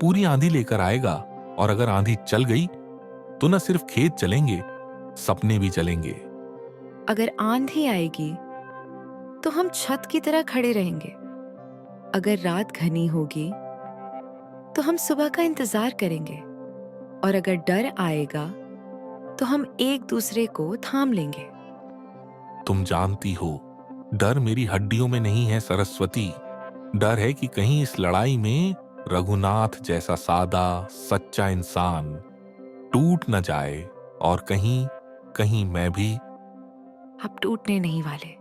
पूरी आंधी लेकर आएगा। और अगर आंधी चल गई तो न सिर्फ खेत चलेंगे, सपने भी चलेंगे। अगर आंधी आएगी तो हम छत की तरह खड़े रहेंगे। अगर रात घनी होगी तो हम सुबह का इंतजार करेंगे। और अगर डर आएगा तो हम एक दूसरे को थाम लेंगे। तुम जानती हो, डर मेरी हड्डियों में नहीं है सरस्वती। डर है कि कहीं इस लड़ाई में रघुनाथ जैसा सादा सच्चा इंसान टूट न जाए, और कहीं मैं भी। आप टूटने नहीं वाले,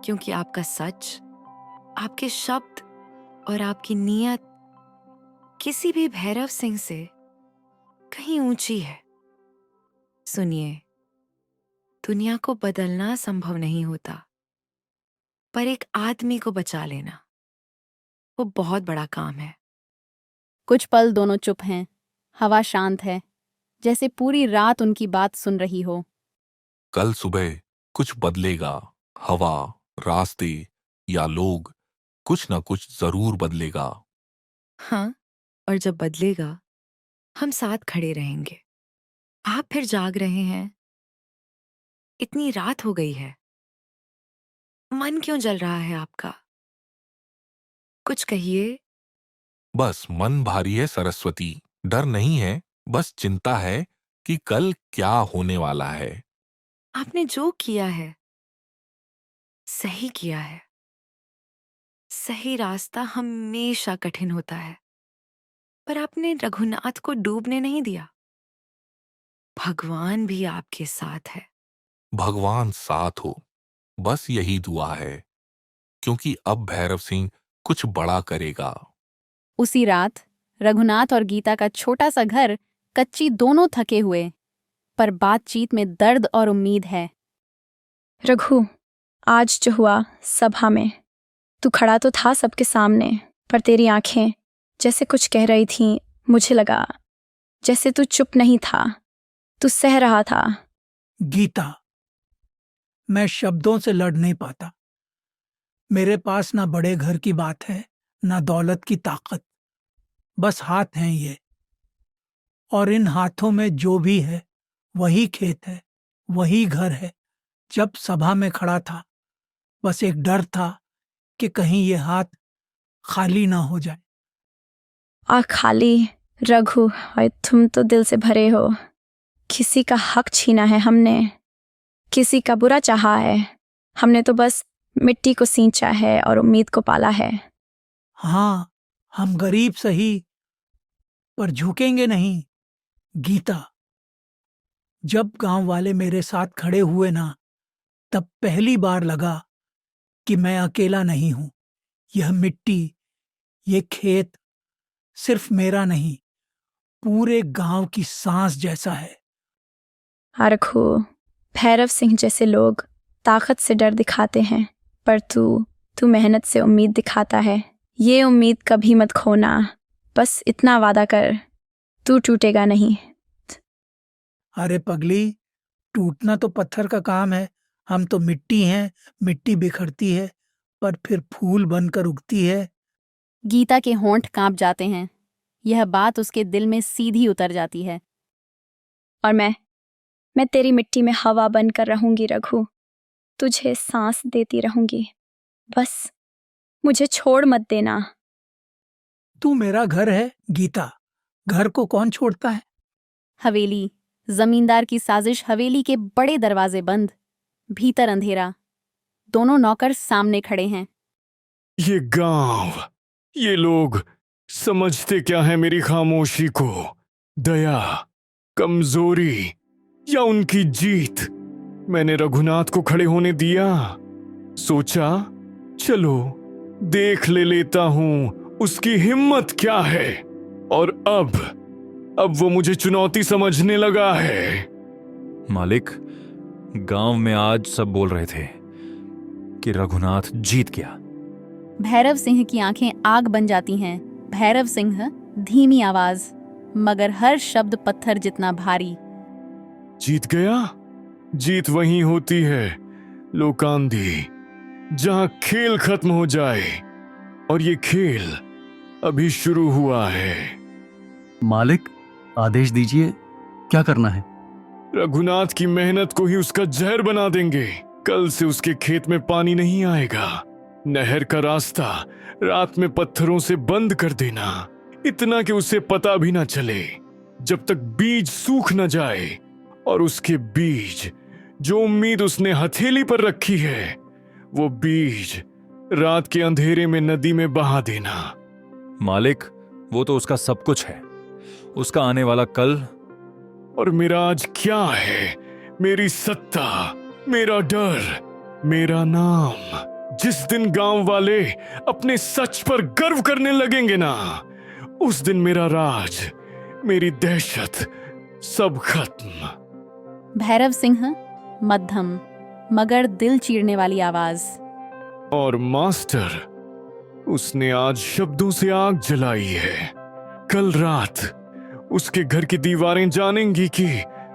क्योंकि आपका सच, आपके शब्द और आपकी नीयत किसी भी भैरव सिंह से कहीं ऊंची है। सुनिए, दुनिया को बदलना संभव नहीं होता, पर एक आदमी को बचा लेना वो बहुत बड़ा काम है। कुछ पल दोनों चुप हैं। हवा शांत है, जैसे पूरी रात उनकी बात सुन रही हो। कल सुबह कुछ बदलेगा। हवा, रास्ते या लोग, कुछ ना कुछ जरूर बदलेगा। हाँ, और जब बदलेगा हम साथ खड़े रहेंगे। आप फिर जाग रहे हैं? इतनी रात हो गई है, मन क्यों जल रहा है आपका? कुछ कहिए। बस मन भारी है सरस्वती। डर नहीं है, बस चिंता है कि कल क्या होने वाला है। आपने जो किया है सही किया है। सही रास्ता हमेशा कठिन होता है, पर आपने रघुनाथ को डूबने नहीं दिया। भगवान भी आपके साथ है। भगवान साथ हो, बस यही दुआ है। क्योंकि अब भैरव सिंह कुछ बड़ा करेगा। उसी रात रघुनाथ और गीता का छोटा सा घर, कच्ची दोनों थके हुए, पर बातचीत में दर्द और उम्मीद है। रघु, आज जो हुआ सभा में, तू खड़ा तो था सबके सामने, पर तेरी आंखें जैसे कुछ कह रही थीं। मुझे लगा जैसे तू चुप नहीं था, तू सह रहा था। गीता, मैं शब्दों से लड़ नहीं पाता। मेरे पास ना बड़े घर की बात है, ना दौलत की ताकत। बस हाथ हैं ये, और इन हाथों में जो भी है वही खेत है, वही घर है। जब सभा में खड़ा था, बस एक डर था कि कहीं ये हाथ खाली ना हो जाए। खाली? रघु, हाय तुम तो दिल से भरे हो। किसी का हक छीना है हमने, किसी का बुरा चाहा है। हमने तो बस मिट्टी को सींचा है और उम्मीद को पाला है। हाँ, हम गरीब सही, पर झुकेंगे नहीं। गीता, जब गांव वाले मेरे साथ खड़े हुए ना, तब पहली बार लगा कि मैं अकेला नहीं हूं। यह मिट्टी, ये खेत सिर्फ मेरा नहीं, पूरे गांव की सांस जैसा है। रघु, भैरव सिंह जैसे लोग ताकत से डर दिखाते हैं, पर तू मेहनत से उम्मीद दिखाता है। ये उम्मीद कभी मत खोना। बस इतना वादा कर, तू टूटेगा नहीं। अरे पगली, टूटना तो पत्थर का काम है। हम तो मिट्टी हैं। मिट्टी बिखरती है, पर फिर फूल बनकर उगती है। गीता के होंठ कांप जाते हैं। यह बात उसके दिल में सीधी उतर जाती है। और मैं तेरी मिट्टी में हवा बनकर रहूंगी रघु, तुझे सांस देती रहूंगी। बस मुझे छोड़ मत देना। तू मेरा घर है गीता, घर को कौन छोड़ता है। हवेली, जमींदार की साजिश। हवेली के बड़े दरवाजे बंद, भीतर अंधेरा। दोनों नौकर सामने खड़े हैं। ये गांव, ये लोग समझते क्या है मेरी खामोशी को? दया, कमजोरी या उनकी जीत? मैंने रघुनाथ को खड़े होने दिया। सोचा चलो देख लेता हूं उसकी हिम्मत क्या है, और अब वो मुझे चुनौती समझने लगा है। मालिक, गांव में आज सब बोल रहे थे कि रघुनाथ जीत गया। भैरव सिंह की आंखें आग बन जाती हैं। भैरव सिंह, धीमी आवाज, मगर हर शब्द पत्थर जितना भारी। जीत गया? जीत वहीं होती है लोकांधी, जहां खेल खत्म हो जाए, और ये खेल अभी शुरू हुआ है। मालिक, आदेश दीजिए, क्या करना है? रघुनाथ की मेहनत को ही उसका जहर बना देंगे। कल से उसके खेत में पानी नहीं आएगा। नहर का रास्ता रात में पत्थरों से बंद कर देना, इतना कि उसे पता भी ना चले, जब तक बीज सूख न जाए। और उसके बीज, जो उम्मीद उसने हथेली पर रखी है, वो बीज रात के अंधेरे में नदी में बहा देना। मालिक, वो तो उसका सब कुछ है, उसका आने वाला कल। और मेरा आज क्या है? मेरी सत्ता, मेरा डर, मेरा नाम। जिस दिन गांव वाले अपने सच पर गर्व करने लगेंगे ना, उस दिन मेरा राज, मेरी दहशत, सब खत्म। भैरव सिंह, मध्यम मगर दिल चीरने वाली आवाज। और मास्टर, उसने आज शब्दों से आग जलाई है। कल रात उसके घर की दीवारें जानेंगी कि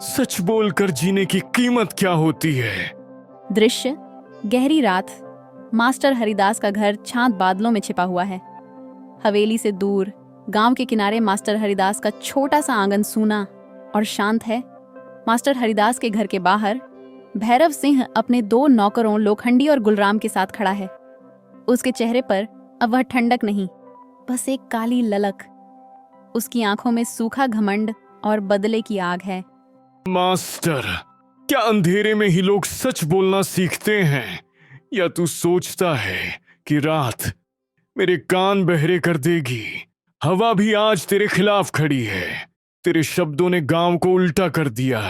सच बोलकर जीने की कीमत क्या होती है। दृश्य, गहरी रात। मास्टर हरिदास का घर छांत बादलों में छिपा हुआ है। हवेली से दूर गांव के किनारे मास्टर हरिदास का छोटा सा आंगन सूना और शांत है। मास्टर हरिदास के घर के बाहर भैरव सिंह अपने 2 नौकरों लोखंडी और गुलराम के साथ खड़ा है। उसके चेहरे पर अब वह ठंडक नहीं, बस एक काली ललक। उसकी आंखों में सूखा घमंड और बदले की आग है। मास्टर, क्या अंधेरे में ही लोग सच बोलना सीखते हैं, या तू सोचता है कि रात मेरे कान बहरे कर देगी? हवा भी आज तेरे खिलाफ खड़ी है। तेरे शब्दों ने गांव को उल्टा कर दिया है।